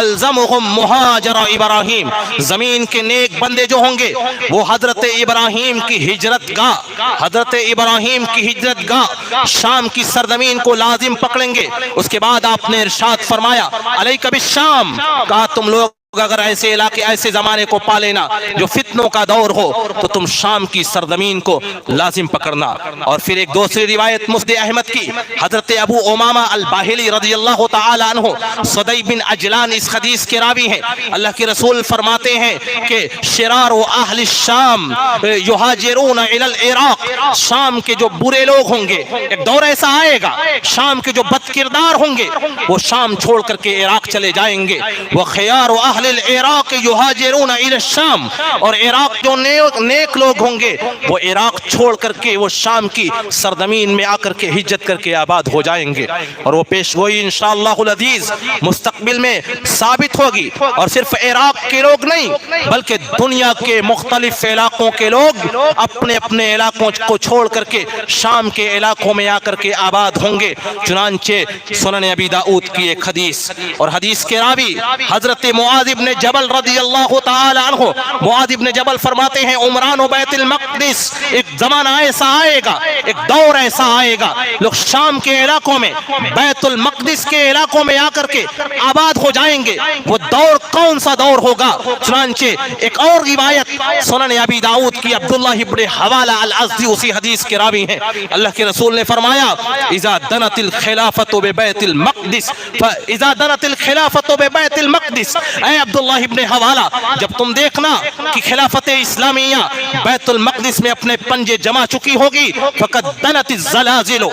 الزمہم مہاجر ابراہیم، زمین کے نیک بندے جو ہوں گے وہ حضرت ابراہیم کی ہجرت گاہ، حضرت ابراہیم کی ہجرت گاہ شام کی سرزمین کو لازم پکڑیں گے۔ اس کے بعد آپ نے ارشاد فرمایا علیک بالشام، کہا تم لوگ اگر ایسے علاقے ایسے زمانے کو پا لینا جو فتنوں کا دور ہو تو تم شام کی سرزمین کو لازم پکڑنا۔ اور پھر ایک دوسری روایت مسند احمد کی حضرت ابو امامہ الباہلی رضی اللہ تعالی عنہ صدی بن عجلان اس حدیث کے راوی ہیں۔ اللہ کے رسول فرماتے ہیں کہ شرار اہل الشام یہاجرون الی العراق، شام کے جو برے لوگ ہوں گے ایک دور ایسا آئے گا شام کے جو بد کردار ہوں گے وہ شام چھوڑ کر کے عراق چلے جائیں گے۔ وخیار اہل العراق یہاجرون الی الشام، اور عراق جو نیک لوگ ہوں گے وہ عراق چھوڑ کر کے وہ شام کی سرزمین میں آ کر کے ہجرت کر کے آباد ہو جائیں گے، اور وہ پیشگوئی انشاءاللہ العزیز مستقبل میں ثابت ہوگی۔ اور صرف عراق کے لوگ نہیں بلکہ دنیا کے مختلف علاقوں کے لوگ اپنے اپنے علاقوں کو چھوڑ کر کے شام کے علاقوں میں آ کر کے آباد ہوں گے۔ چنانچہ سنن ابی داؤد کی ایک حدیث، اور حدیث کے راوی حضرت معاذ ابن جبل رضی اللہ تعالی عنہ، معاذ ابن جبل فرماتے ہیں عمران و بیت المقدس، ایک زمانہ ایسا آئے گا، ایک دور ایسا آئے گا لوگ شام کے علاقوں میں بیت المقدس کے علاقوں میں آ کر کے آباد ہو جائیں گے۔ وہ دور کون سا دور ہوگا؟ چنانچہ ایک اور روایت سنن ابی داؤد کی عبداللہ ابن حوالہ الازدی اسی حدیث کے راوی ہیں، اللہ کے رسول نے فرمایا اذا دنت الخلافۃ ببیت المقدس فاذا دنت الخلافۃ ببیت المقدس، اے عبداللہ ابن حوالہ جب تم دیکھنا کہ خلافت اسلامیہ بیت المقدس میں اپنے پنجے جما چکی ہوگی فقد دنت الزلازل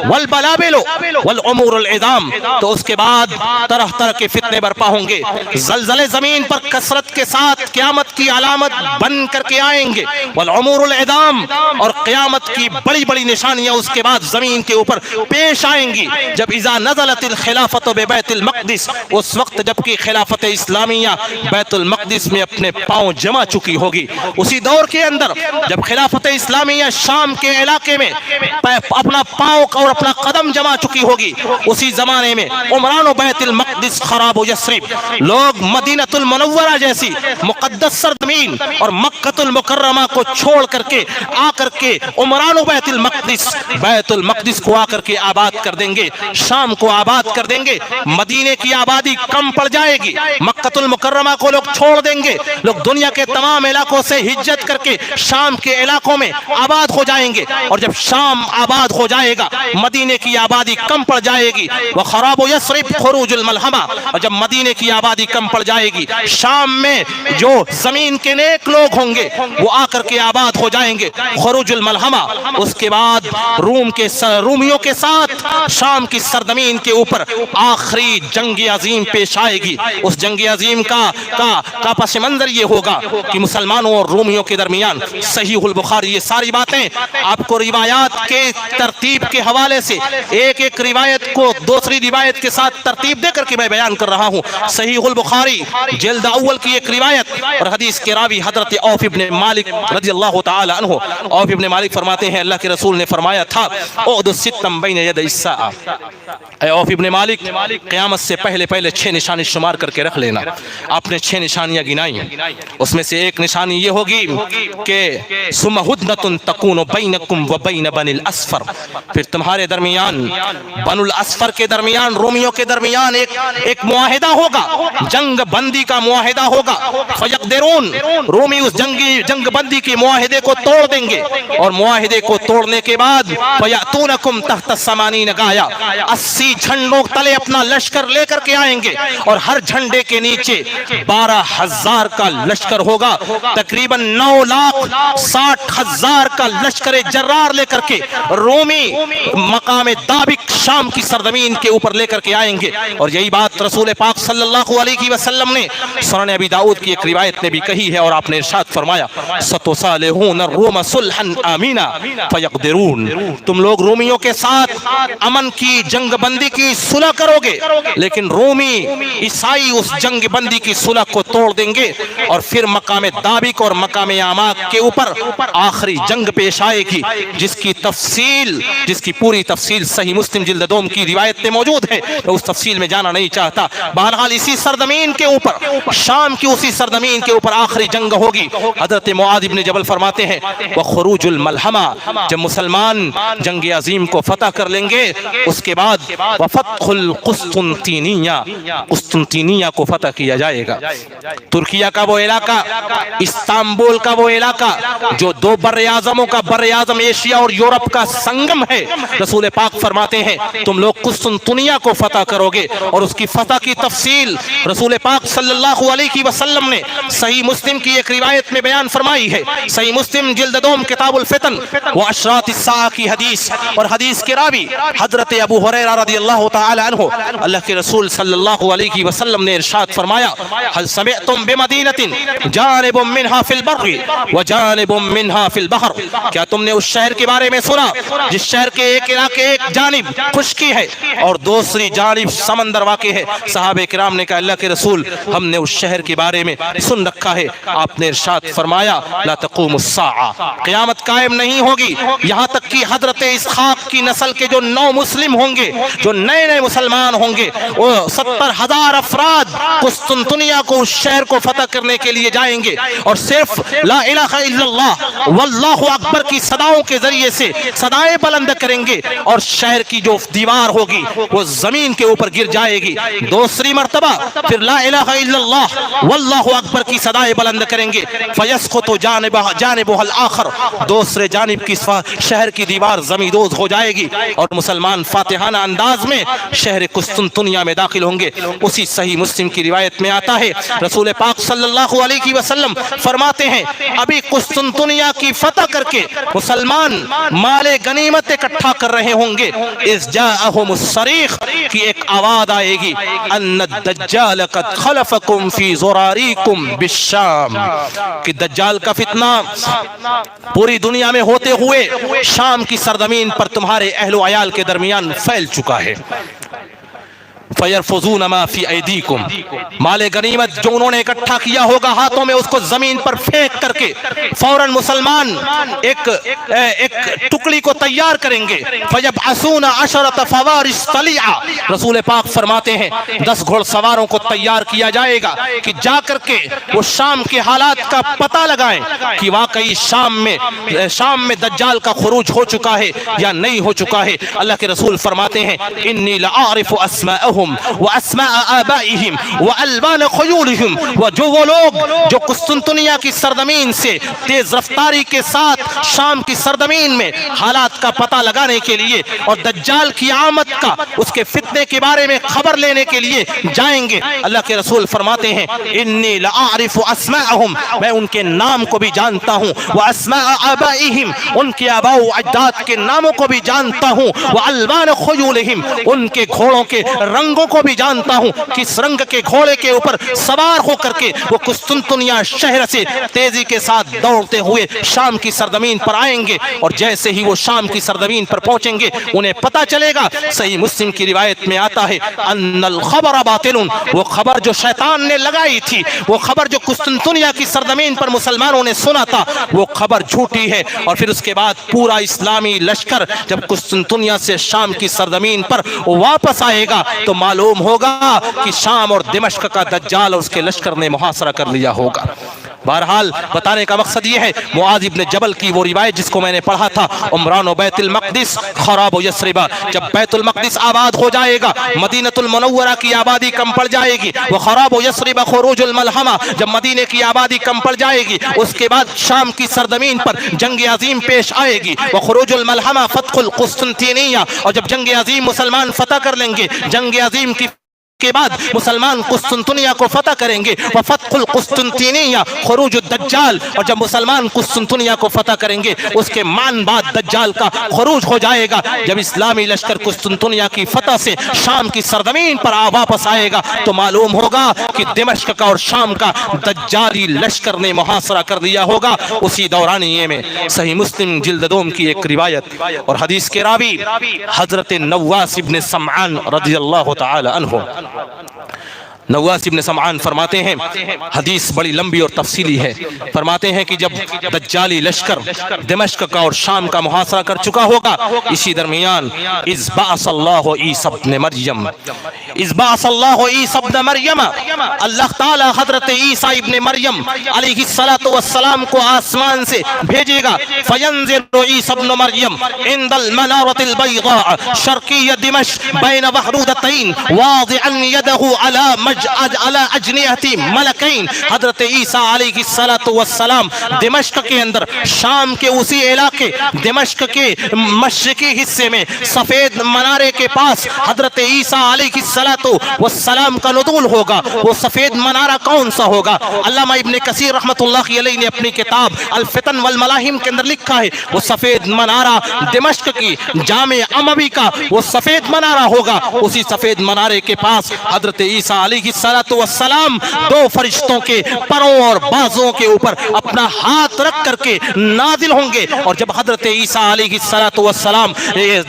والبلابل والامور العظام، تو اس کے بعد طرح طرح کے فتنے برپا ہوں گے، زلزلے زمین پر کثرت کے ساتھ قیامت کی علامت بن کر کے آئیں گے، والامور العظام، اور قیامت کی بڑی بڑی نشانیاں اس کے بعد زمین کے اوپر پیش آئیں گی۔ جب اذا نزلت الخلافت ببیت المقدس، اس وقت جبکہ خلافت اسلامیہ بیت المقدس میں اپنے پاؤں جما چکی ہوگی، اسی دور کے اندر جب خلافت اسلامیہ شام کے علاقے میں اپنا پاؤں اور اپنا قدم جما چکی ہوگی، اسی زمانے میں عمران و بیت المقدس خراب و یثرب، لوگ مدینہ المنورہ جیسی مقدس سرزمین اور مکہ المکرمہ کو چھوڑ کر کے آ کر کے عمران و بیت المقدس کو آ کر کے آباد کر دیں گے، شام کو آباد کر دیں گے، مدینے کی آبادی کم پڑ جائے گی، مکہ المکرمہ کو لوگ چھوڑ دیں گے، لوگ دنیا کے تمام علاقوں سے ہجرت کر کے شام کے علاقوں میں آباد ہو جائیں گے، اور جب شام آباد ہو جائے گا مدینے کی آبادی کم پڑ جائے گی، وخراب یثرب خروج الملحمہ، اور جب مدینے کی آبادی کم پڑ جائے گی شام میں جو زمین کے نیک لوگ ہوں گے وہ آ کر کے آباد ہو جائیں گے، خروج الملحمہ، اس کے بعد رومیوں کے ساتھ شام کی سرزمین کے اوپر آخری جنگ عظیم پیش آئے گی۔ اس جنگ عظیم کا پس منظر یہ ہوگا کہ مسلمانوں اور رومیوں کے درمیان صحیح البخاری، یہ ساری باتیں آپ کو روایات کے ترتیب کے حوالے سے ایک ایک روایت کو دوسری روایت کے ساتھ ترتیب دے کر کے میں بیان کر رہا ہوں۔ صحیح البخاری جلد اول کی ایک روایت، اور حدیث کے راوی حضرت عوف ابن مالک رضی اللہ تعالی عنہ، عوف ابن مالک فرماتے ہیں اللہ کے رسول نے فرمایا تھا اعد الستم بین یدی الساعہ، اے عوف ابن مالک قیامت سے پہلے 6 نشانی شمار کر کے رکھ لینا۔ آپ نے 6 نشانیاں گنائی، اس میں سے ایک نشانی یہ ہوگی کہ ثم ہدنۃ تکون بینکم و بین بنی الاسفر، پھر تمہارے درمیان بنو الاسفر کے درمیان، رومیوں کے درمیان ایک معاہدہ ہوگا، جنگ بندی کا معاہدہ ہوگا، فیقدرون، رومی اس جنگ بندی کی معاہدے کو توڑ دیں گے، اور معاہدے کو توڑنے کے بعد فیاتونکم تحت 80 غایا، 80 جھنڈوں تلے اپنا لشکر لے کر کے آئیں گے، اور ہر جھنڈے کے نیچے 12,000 کا لشکر ہوگا، تقریباً 9,60,000 کا لشکر جرار لے کر کے رومی مقام دابق شام کی سرزمین کے اوپر لے کر کے آئیں گے۔ اور یہی بات رسول پاک صلی اللہ علیہ وسلم نے سنن ابی داؤد کی ایک روایت میں بھی کہی ہے، اور آپ نے ارشاد فرمایا ستصالحون الروم صلحا آمینا فیقدرون، تم لوگ رومیوں کے ساتھ امن کی جنگ بندی کی صلح کرو گے، لیکن رومی عیسائی اس جنگ بندی کی صلح کو توڑ دیں گے، اور پھر مقام دابق اور مقام آماق کے اوپر آخری جنگ پیش آئے گی، جس کی پوری تفصیل صحیح مسلم جلد 2 کی روایت میں موجود ہے، میں اس تفصیل میں جانا نہیں چاہتا۔ بہرحال اسی سرزمین کے اوپر، شام کی اسی سرزمین کے اوپر آخری جنگ ہوگی۔ حضرت معاذ بن جبل فرماتے ہیں وخروج الملحمہ، جب مسلمان جنگ عظیم کو فتح کر لیں گے، اس کے بعد وفتح القسطنطینیہ، قسطنطینیہ کو فتح کیا جائے گا، ترکیہ کا وہ علاقہ، استنبول کا وہ علاقہ جو 2 بر اعظموں کا، بر اعظم ایشیا اور یورپ کا سنگم ہے، رسول پاک فرماتے ہیں تم لوگ قسطنطنیہ کو فتح کرو گے، اور اس کی فتح کی تفصیل رسول پاک صلی اللہ علیہ وسلم نے صحیح مسلم کی ایک روایت میں بیان فرمائی ہے، صحیح مسلم جلد 2 کتاب الفتن و اشراط الساعہ کی حدیث، اور حدیث کے راوی حضرت ابو ہریرہ رضی اللہ تعالی عنہ، اللہ کے رسول صلی اللہ علیہ وسلم نے ارشاد فرمایا هل سمعتم بمدینة جانب منها في البر وجانب منها في البحر، کیا تم نے اس شہر کے بارے میں سنا جس شہر کے ایک علاقے ایک جانب خشکی ہے اور دوسری جانب سمندر واقع ہے؟ صحابہ کرام نے کہا اللہ کے رسول ہم نے اس شہر کے بارے میں سن رکھا ہے۔ آپ نے ارشاد فرمایا لا تقوم الساعہ، قیامت قائم نہیں ہوگی یہاں تک کہ حضرت اسحاق کی نسل کے جو 9 مسلم ہوں گے، جو نئے مسلمان ہوں گے، وہ 70,000 افراد قسطنطنیہ کو، اس شہر کو فتح کرنے کے لیے جائیں گے، اور صرف لا الہ الا اللہ واللہ اکبر کی صداؤں کے ذریعے سے صدائیں بلند کریں گے، اور شہر کی جو دیوار ہوگی وہ زمین کے اوپر گر جائے گی۔ دوسری مرتبہ پھر لا الہ الا اللہ واللہ اکبر کی صدائیں بلند کریں گے، فیسقط جانبہ الآخر، دوسرے جانب کی شہر کی دیوار زمیندوز ہو جائے گی، اور مسلمان فاتحانہ انداز میں شہر قسطنطنیہ میں داخل ہوں گے۔ اسی صحیح مسلم کی روایت میں آتا ہے رسول پاک صلی اللہ علیہ وسلم فرماتے ہیں ابھی قسطنطنیہ کی فتح کر کے مسلمان مال غنیمت اکٹھا کر رہے ہوں گے، اذ جاءہم الصریخ کی ایک آواز آئے گی ان الدجال قد خلفکم فی زراریکم بالشام، کہ دجال کا فتنہ پوری دنیا میں ہوتے ہوئے شام کی سرزمین پر تمہارے اہل و عیال کے درمیان پھیل چکا ہے۔ فَيَرْفُضُونَ مَا فِي أَيْدِيكُمْ، مال غنیمت جو انہوں نے اکٹھا کیا ہوگا ہاتھوں میں، اس کو زمین پر پھینک کر کے فوراً مسلمان ایک ٹکڑی کو تیار کریں گے۔ فَيَبْعَثُونَ عَشَرَةَ فَوَارِسَ طَلِيعَ، رسول پاک فرماتے ہیں 10 گھوڑ سواروں کو تیار کیا جائے گا کہ جا کر کے وہ شام کے حالات کا پتہ لگائیں کہ واقعی شام میں دجال کا خروج ہو چکا ہے یا نہیں ہو چکا ہے۔ اللہ کے رسول فرماتے ہیں انی لَأَعْرِفُ أَسْمَاءَهُمْ وَأَسْمَاءَ آبَائِهِمْ وَأَلْوَانَ خُيُولِهِمْ، وہ جو لوگ جو قسطنطنیہ کی سرزمین سے تیز رفتاری کے ساتھ شام کی سرزمین میں حالات کا پتہ لگانے کے لیے اور دجال کی آمد کا، اس کے فتنے کے بارے میں خبر لینے کے لیے جائیں گے، اللہ کے رسول فرماتے ہیں انی لَأَعْرِفُ أَسْمَاءَهُمْ، میں ان کے نام کو بھی جانتا ہوں، وَأَسْمَاءَ آبَائِهِمْ، ان کے آباء و اجداد کے ناموں کو بھی جانتا ہوں، وَأَلْوَانَ خُيُولِهِمْ، ان کے گھوڑوں کے رنگوں کو بھی جانتا ہوں، کس رنگ کے گھوڑے کے اوپر سوار ہو کر کے وہ قسطنطنیہ شہر سے تیزی کے ساتھ دوڑتے ہوئے شام کی سرزمین پر آئیں گے، اور جیسے ہی وہ شام کی سرزمین پر پہنچیں گے انہیں پتہ چلے گا، صحیح مسلم کی روایت میں آتا ہے ان الخبر باطل، وہ خبر جو شیطان نے لگائی تھی، وہ خبر جو قسطنطنیہ کی سرزمین پر مسلمانوں نے سنا تھا، وہ خبر جھوٹی ہے۔ اور پھر اس کے بعد پورا اسلامی لشکر جب قسطنطنیہ سے شام کی سرزمین پر واپس آئے گا تو معلوم ہوگا کہ شام اور دمشق کا دجال اور اس کے لشکر نے محاصرہ کر لیا ہوگا۔ بہرحال بتانے کا مقصد یہ ہے، معاذ ابن جبل کی وہ روایت جس کو میں نے پڑھا تھا، عمران و بیت المقدس خراب و یثربہ، جب بیت المقدس آباد ہو جائے گا، مدینہ المنورہ کی آبادی کم پڑ جائے گی، وہ خراب و یثربہ خروج الملحمہ، جب مدینہ کی آبادی کم پڑ جائے گی، اس کے بعد شام کی سرزمین پر جنگ عظیم پیش آئے گی، وہ خروج الملحمہ فتح القسطنطینیہ، اور جب جنگ عظیم مسلمان فتح کر لیں گے، جنگ عظیم کی کے بعد مسلمان قسطنطنیہ کو فتح کریں گے، وفتح القسطنطینیہ خروج الدجال، اور جب مسلمان قسطنطنیہ کو فتح کریں گے اس کے مان بعد دجال کا خروج ہو جائے گا۔ جب اسلامی لشکر قسطنطنیہ کی فتح سے شام کی سرزمین پر واپس آئے گا تو معلوم ہوگا کہ دمشق کا اور شام کا دجالی لشکر نے محاصرہ کر لیا ہوگا۔ اسی دورانیے میں صحیح مسلم جلد دوم کی ایک روایت اور حدیث کے راوی حضرت نواس ابن سمعان رضی اللہ تعالی عنہ، نواس ابن سمعان فرماتے ہیں، حدیث بڑی لمبی اور تفصیلی ہے، فرماتے ہیں کہ جب دجالی لشکر دمشق کا اور شام کا محاصرہ کر چکا ہوگا، اسی درمیان اذ بعث اللہ عیسی ابن مریم، اذ بعث اللہ عیسی ابن مریم، اللہ تعالی حضرت عیسیٰ ابن مریم علیہ السلام کو آسمان سے بھیجے گا، فینزل عیسی ابن مریم عند المنارۃ البیضاء شرقی دمشق بین بحرودتین واضعا یدہ علی اجنحۃ ملکین، حضرت عیسیٰ علیہ السلام دمشق کے اندر، شام کے اسی علاقے دمشق کے مشرقی حصے میں سفید منارے کے پاس حضرت عیسیٰ علیہ السلام کا نزول ہوگا۔ وہ سفید منارہ کون سا ہوگا؟ علامہ ابن کثیر رحمۃ اللہ علیہ نے اپنی کتاب الفتن والملاحم کے اندر لکھا ہے، وہ سفید منارہ دمشق کی جامع اموی کا وہ سفید منارہ ہوگا۔ اسی سفید منارے کے پاس حضرت عیسیٰ علیہ السلام دو فرشتوں کے پروں اور بازوں کے اوپر اپنا ہاتھ رکھ کر کے نازل ہوں گے، اور جب حضرت عیسیٰ علیہ السلام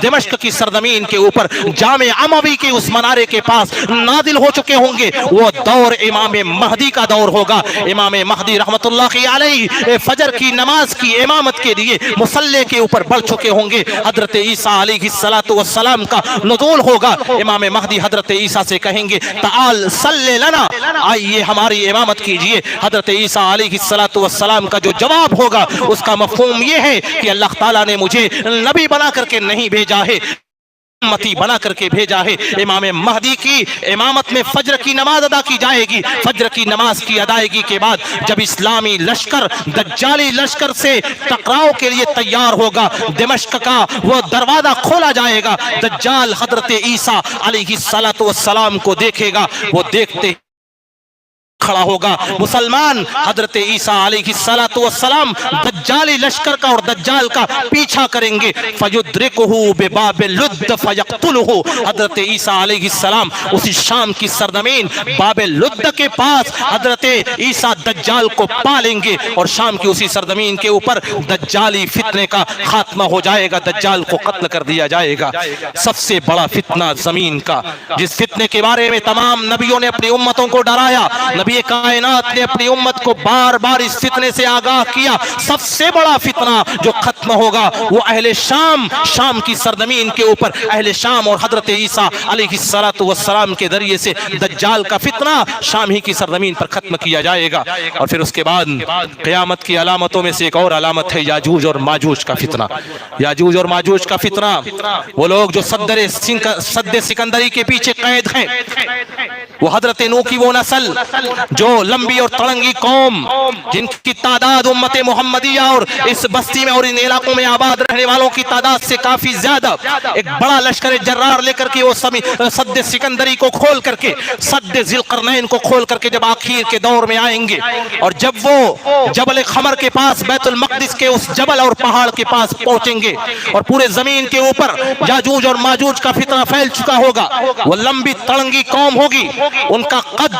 دمشق کی سرزمین کے اوپر جامع اموی کے اس منارے کے پاس نازل ہو چکے ہوں گے، وہ دور امام مہدی کا دور ہوگا۔ امام مہدی رحمت اللہ علیہ فجر کی نماز کی امامت کے لیے مصلی کے اوپر بڑھ چکے ہوں گے، حضرت عیسیٰ علیہ السلام کا نزول ہوگا۔ امام مہدی حضرت عیسیٰ سے کہیں گے تعال صلی لنا، آئیے ہماری امامت کیجئے۔ حضرت عیسیٰ علیہ السلام کا جو جواب ہوگا اس کا مفہوم یہ ہے کہ اللہ تعالیٰ نے مجھے نبی بنا کر کے نہیں بھیجا ہے، امتی بنا کر کے بھیجا ہے۔ امام مہدی کی امامت میں فجر کی نماز ادا کی جائے گی۔ فجر کی نماز کی ادائیگی کے بعد جب اسلامی لشکر دجالی لشکر سے ٹکراؤ کے لیے تیار ہوگا، دمشق کا وہ دروازہ کھولا جائے گا، دجال حضرت عیسیٰ علیہ السلام کو دیکھے گا، وہ دیکھتے کھڑا ہوگا، مسلمان حضرت عیسیٰ علیہ السلام دجالی لشکر کا اور دجال کا پیچھا کریں گے، فَيُدْرِكُهُ بِبَابِ لُدَّ فَيَقْتُلُهُ، حضرت عیسیٰ علیہ السلام اسی شام کی سرزمین باب لد کے پاس حضرت عیسیٰ دجال کو پالیں گے، اور شام کی اسی سرزمین کے اوپر دجالی فتنے کا خاتمہ ہو جائے گا، دجال کو قتل کر دیا جائے گا۔ سب سے بڑا فتنہ زمین کا، جس فتنے کے بارے میں تمام نبیوں نے اپنی امتوں کو ڈرایا، نبی کائنات نے اپنی امت کو بار بار اس فتنے سے آگاہ کیا، سب سے بڑا فتنہ جو ختم ہوگا وہ اہل شام، شام کی سرزمین کے اوپر اہل شام اور حضرت عیسیٰ علیہ السلام کے ذریعے سے دجال کا فتنہ شام ہی کی سرزمین پر ختم کیا جائے گا۔ اور پھر اس کے بعد قیامت کی علامتوں میں سے ایک اور علامت ہے یاجوج اور ماجوج کا فتنہ۔ یاجوج اور ماجوج کا فتنہ، وہ لوگ جو سد سکندری کے پیچھے قید ہیں، وہ حضرت نوح کی وہ نسل جو لمبی اور تڑنگی قوم، جن کی تعداد امت محمدیہ اور اس بستی میں اور ان علاقوں میں آباد رہنے والوں کی تعداد سے کافی زیادہ، ایک بڑا لشکر جرار لے کر کے وہ سد سکندری کو کھول کر کے، سد ذی القرنین کو کھول کر کے جب آخر کے دور میں آئیں گے، اور جب وہ جبل خمر کے پاس بیت المقدس کے اس جبل اور پہاڑ کے پاس پہنچیں گے، اور پورے زمین کے اوپر یاجوج اور ماجوج کا فتنہ پھیل چکا ہوگا، وہ لمبی تڑنگی قوم ہوگی، ان کا قد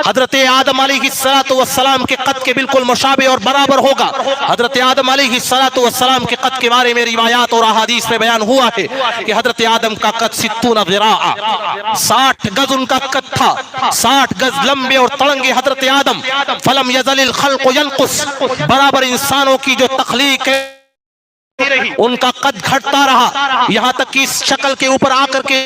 حضرت آدم علیہ السلام کے قد کے بالکل مشابہ اور برابر ہوگا۔ حضرت آدم علیہ السلام کے قد کے بارے میں روایات اور احادیث میں بیان ہوا ہے کہ حضرت آدم کا قد 60 ذراع، 60 گز ان کا قد تھا، 60 گز لمبے اور تڑنگے حضرت آدم۔ فلم یزل الخلق ینقص، برابر انسانوں کی جو تخلیق ہے ان کا قد گھٹتا رہا، یہاں تک کہ اس شکل کے اوپر آ کر کے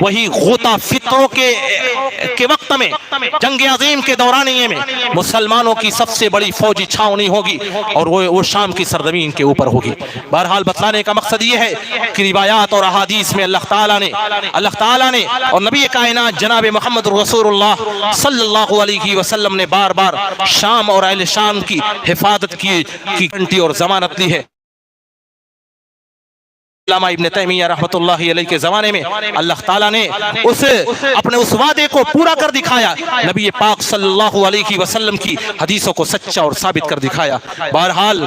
وہی غوطہ فطروں کے وقت میں جنگ عظیم کے دورانیے میں مسلمانوں کی سب سے بڑی فوجی چھاونی ہوگی اور وہ شام کی سرزمین کے اوپر ہوگی۔ بہرحال بتلانے کا مقصد یہ ہے کہ روایات اور احادیث میں اللہ تعالیٰ نے اور نبی کائنات جناب محمد رسول اللہ صلی اللہ علیہ وسلم نے بار بار شام اور اہل شام کی حفاظت کی گارنٹی اور ضمانت لی ہے۔ علامہ ابن تیمیہ رحمۃ اللہ علیہ کے زمانے میں اللہ تعالیٰ نے اپنے اس وعدے کو پورا کر دکھایا، نبی پاک صلی اللہ علیہ وسلم کی حدیثوں کو سچا اور ثابت کر دکھایا۔ بہرحال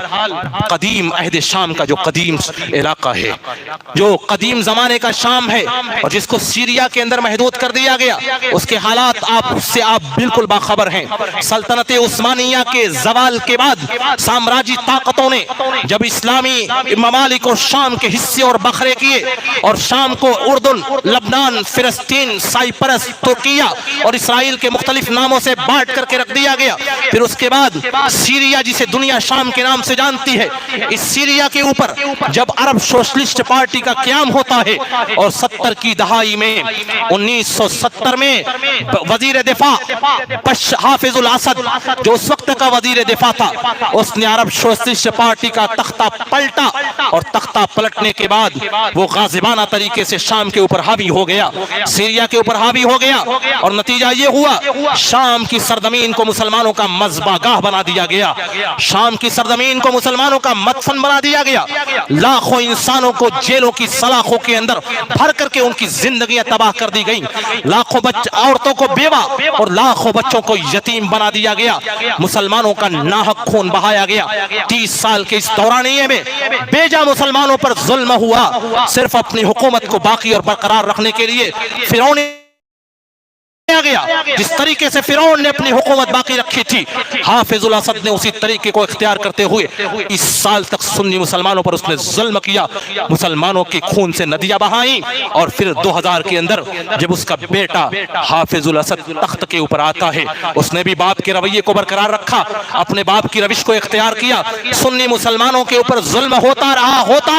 قدیم عہد شام کا جو قدیم علاقہ ہے، جو قدیم زمانے کا شام ہے اور جس کو سیریا کے اندر محدود کر دیا گیا، اس کے حالات آپ بالکل باخبر ہیں۔ سلطنت عثمانیہ کے زوال کے بعد سامراجی طاقتوں نے جب اسلامی ممالک اور شام کے حصے اور بکھرے کیے اور شام کو اردن، لبنان، فلسطین، سائپرس، ترکیہ اور اسرائیل کے مختلف ناموں سے بانٹ کر کے رکھ دیا گیا۔ پھر اس کے بعد سیریا، جسے دنیا شام کے نام سے جانتی ہے، اس سیریا کے اوپر جب عرب سوشلسٹ پارٹی کا قیام ہوتا ہے اور 70 کی دہائی میں 1970 میں وزیر دفاع حافظ الاسد جو اس وقت کا وزیر دفاع تھا، اس نے عرب سوشلسٹ پارٹی کا تختہ پلٹا اور تختہ پلٹنے کے بعد وہ غازبانہ طریقے سے شام کے اوپر حاوی ہو گیا، سیریا کے اوپر حاوی ہو گیا اور نتیجہ یہ ہوا شام کی سرزمین کو مسلمانوں کا مذبح گاہ بنا دیا گیا، شام کی سرزمین کو مسلمانوں کا مدفن بنا دیا گیا۔ لاکھوں انسانوں کو جیلوں کی سلاخوں کے اندر بھر کر کے ان کی زندگیاں تباہ کر دی گئیں، لاکھوں عورتوں کو بیوہ اور لاکھوں بچوں کو یتیم بنا دیا گیا، مسلمانوں کا ناحق خون بہایا گیا۔ 30 سال کے اس دورانیے میں بیجا مسلمانوں پر ظلم ہوا، صرف اپنی حکومت کو باقی اور برقرار رکھنے کے لیے فرعون گیا۔ جس طریقے سے فرعون نے اپنی حکومت باقی رکھی تھی، حافظ الاسد نے اسی طریقے کو اختیار کرتے ہوئے 20 سال تک سنی مسلمانوں پر اس نے ظلم کیا، مسلمانوں کے خون سے ندیاں بہائیں، اور پھر 2000 کے اندر جب اس کا بیٹا حافظ الاسد تخت کے اوپر آتا ہے، اس نے بھی باپ کے رویے کو برقرار رکھا، اپنے باپ کی روش کو اختیار کیا، سنی مسلمانوں کے اوپر ظلم ہوتا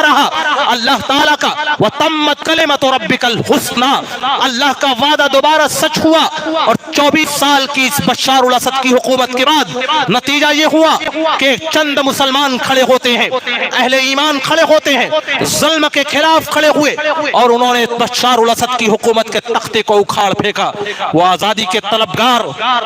رہا۔ اللہ تعالیٰ کا وَتَمَّتْ كَلِمَةُ رَبِّكَ الْحُسْنَى، اللہ کا وعدہ دوبارہ سچ ہوا اور 24 سال کی اس بشار الاسد کی حکومت کے بعد نتیجہ یہ ہوا کہ چند مسلمان کھڑے ہوتے ہیں، اہل ایمان کھڑے ہوتے ہیں، ظلم کے خلاف کھڑے ہوئے اور انہوں نے بشار الاسد کی حکومت کے تختے کو اکھاڑ پھینکا۔ وہ آزادی کے طلبگار،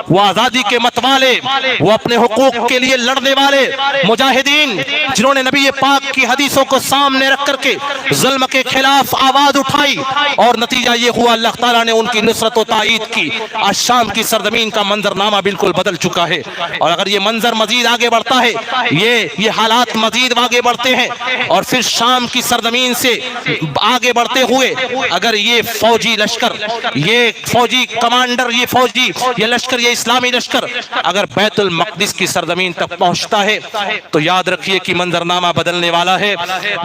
وہ آزادی کے متوالے، وہ اپنے حقوق کے لیے لڑنے والے مجاہدین جنہوں نے نبی پاک کی حدیثوں کو سامنے رکھ کر کے ظلم کے خلاف آواز اٹھائی، اور نتیجہ یہ ہوا اللہ تعالیٰ نے ان کی نصرت و تائید کی۔ آج شام کی سرزمین کا منظرنامہ بالکل بدل چکا ہے، اور اگر یہ منظر مزید آگے بڑھتا ہے، یہ حالات مزید آگے بڑھتے ہیں، اور پھر شام کی سرزمین سے آگے بڑھتے ہوئے اگر یہ فوجی لشکر، یہ فوجی کمانڈر، یہ لشکر، یہ اسلامی لشکر اگر بیت المقدس کی سرزمین تک پہنچتا ہے تو یاد رکھیے کہ منظرنامہ بدلنے والا ہے۔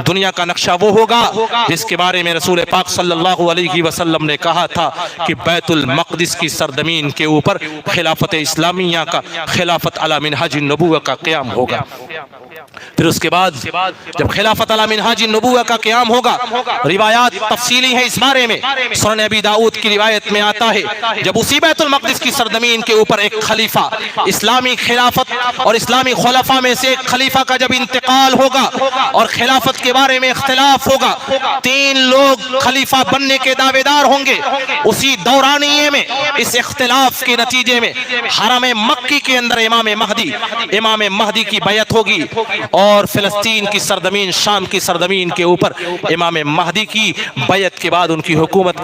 دنیا کا نقشہ وہ ہوگا جس کے بارے میں رسول پاک صلی اللہ علیہ وسلم نے کہا تھا کہ بیت المقدس کی سرزمین کے اوپر خلافت اسلامیہ کا، خلافت علی منہاج النبوہ کا قیام ہوگا۔ پھر اس کے بعد جب خلافت علی منہاج النبوہ کا قیام ہوگا، روایات تفصیلی ہیں اس بارے میں۔ سنن ابی داؤد کی روایت میں آتا ہے جب اسی بیت المقدس کی سرزمین کے اوپر ایک خلیفہ، اسلامی خلافت اور اسلامی خلفاء میں سے ایک خلیفہ کا جب انتقال ہوگا اور خلافت کے بارے میں اختلاف ہوگا، 3 لوگ خلیفہ بننے کے دعوے دار ہوں گے۔ اسی دورانیے میں اس اختلاف کے نتیجے میں حرم مکی کے اندر امام مہدی کی بیعت ہوگی، اور فلسطین کی سرزمین، شام کی سرزمین کے اوپر امام مہدی کی بیعت کے بعد ان کی حکومت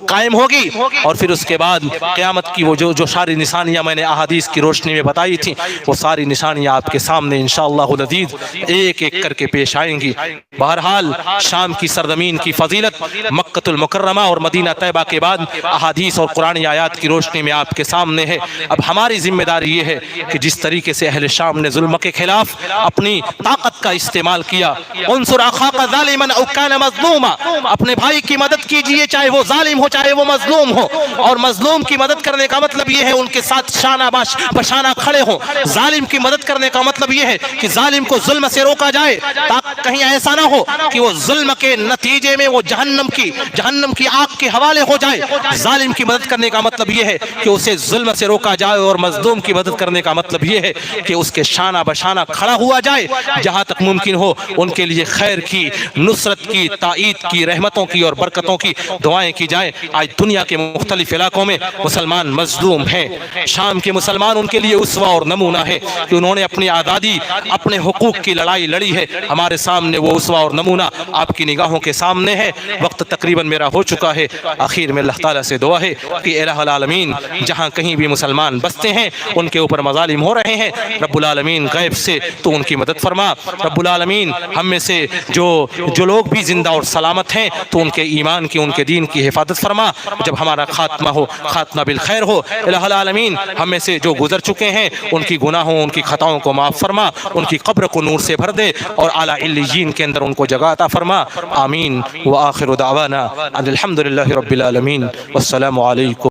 قائم ہوگی، اور پھر اس کے بعد قیامت کی وہ جو ساری نشانیاں میں نے احادیث کی روشنی میں بتائی تھی، وہ ساری نشانیاں آپ کے سامنے انشاءاللہ العزیز ایک ایک کر کے پیش آئیں گی۔ بہرحال شام کی سرزمین کی فضیلت مکہ المکرمہ اور مدینہ طیبہ کے بعد احادیث اور قرآنی آیات کی روشنی میں آپ کے سامنے ہے۔ اب ہماری ذمہ داری یہ ہے کہ جس طریقے سے اہل شام نے ظلم کے خلاف اپنی طاقت کا استعمال کیا، انصر اخاک ظالما او کان مظلوما، اپنے بھائی کی مدد کیجئے چاہے وہ ظالم ہو چاہے وہ مظلوم ہو، اور مظلوم کی مدد کرنے کا مطلب یہ ہے ان کے ساتھ شانہ بشانہ کھڑے ہوں۔ ظالم کی مدد کرنے کا مطلب یہ ہے کہ ظالم کو ظلم سے روکا جائے تاکہ کہیں ایسا نہ ہو کہ وہ ظلم کے نتیجے میں وہ جہنم کی آگ کے حوالے ہو جائے۔ ظالم کی مدد کرنے کا مطلب یہ ہے کہ اسے ظلم سے روکا جائے، اور مظلوم کی مدد کرنے کا مطلب یہ ہے کہ اس کے شانہ بشانہ کھڑا ہوا جائے، جہاں تک ممکن ہو ان کے لیے خیر کی، نصرت کی، تائید کی، رحمتوں کی اور برکتوں کی دعائیں کی جائیں۔ آج دنیا کے مختلف علاقوں میں مسلمان مظلوم ہیں، شام کے مسلمان ان کے لیے اسوہ اور نمونہ ہے کہ انہوں نے اپنی آزادی، اپنے حقوق کی لڑائی لڑی ہے۔ ہمارے سامنے وہ اسوہ اور نمونہ آپ کی نگاہوں کے سامنے ہے۔ وقت تقریباً میرا ہو چکا ہے، آخر میں اللہ تعالیٰ سے دعا ہے کہ الہ العالمین جہاں کہیں بھی مسلمان بستے ہیں ان کے اوپر مظالم ہو رہے ہیں، رب العالمین غیب سے تو ان کی مدد فرما۔ رب العالمین ہم میں سے جو لوگ بھی زندہ اور سلامت ہیں تو ان کے ایمان کی، ان کے دین کی حفاظت فرما۔ جب ہمارا خاتمہ ہو، خاتمہ بالخیر ہو۔ الہ العالمین ہم میں سے جو گزر چکے ہیں ان کی گناہوں، ان کی خطاؤں کو معاف فرما، ان کی قبر کو نور سے بھر دے اور اعلیٰ علیین کے اندر ان کو جگہ عطا فرما۔ آمین۔ وآخر دعوانا ان الحمد للہ رب العالمین، والسلام علیکم۔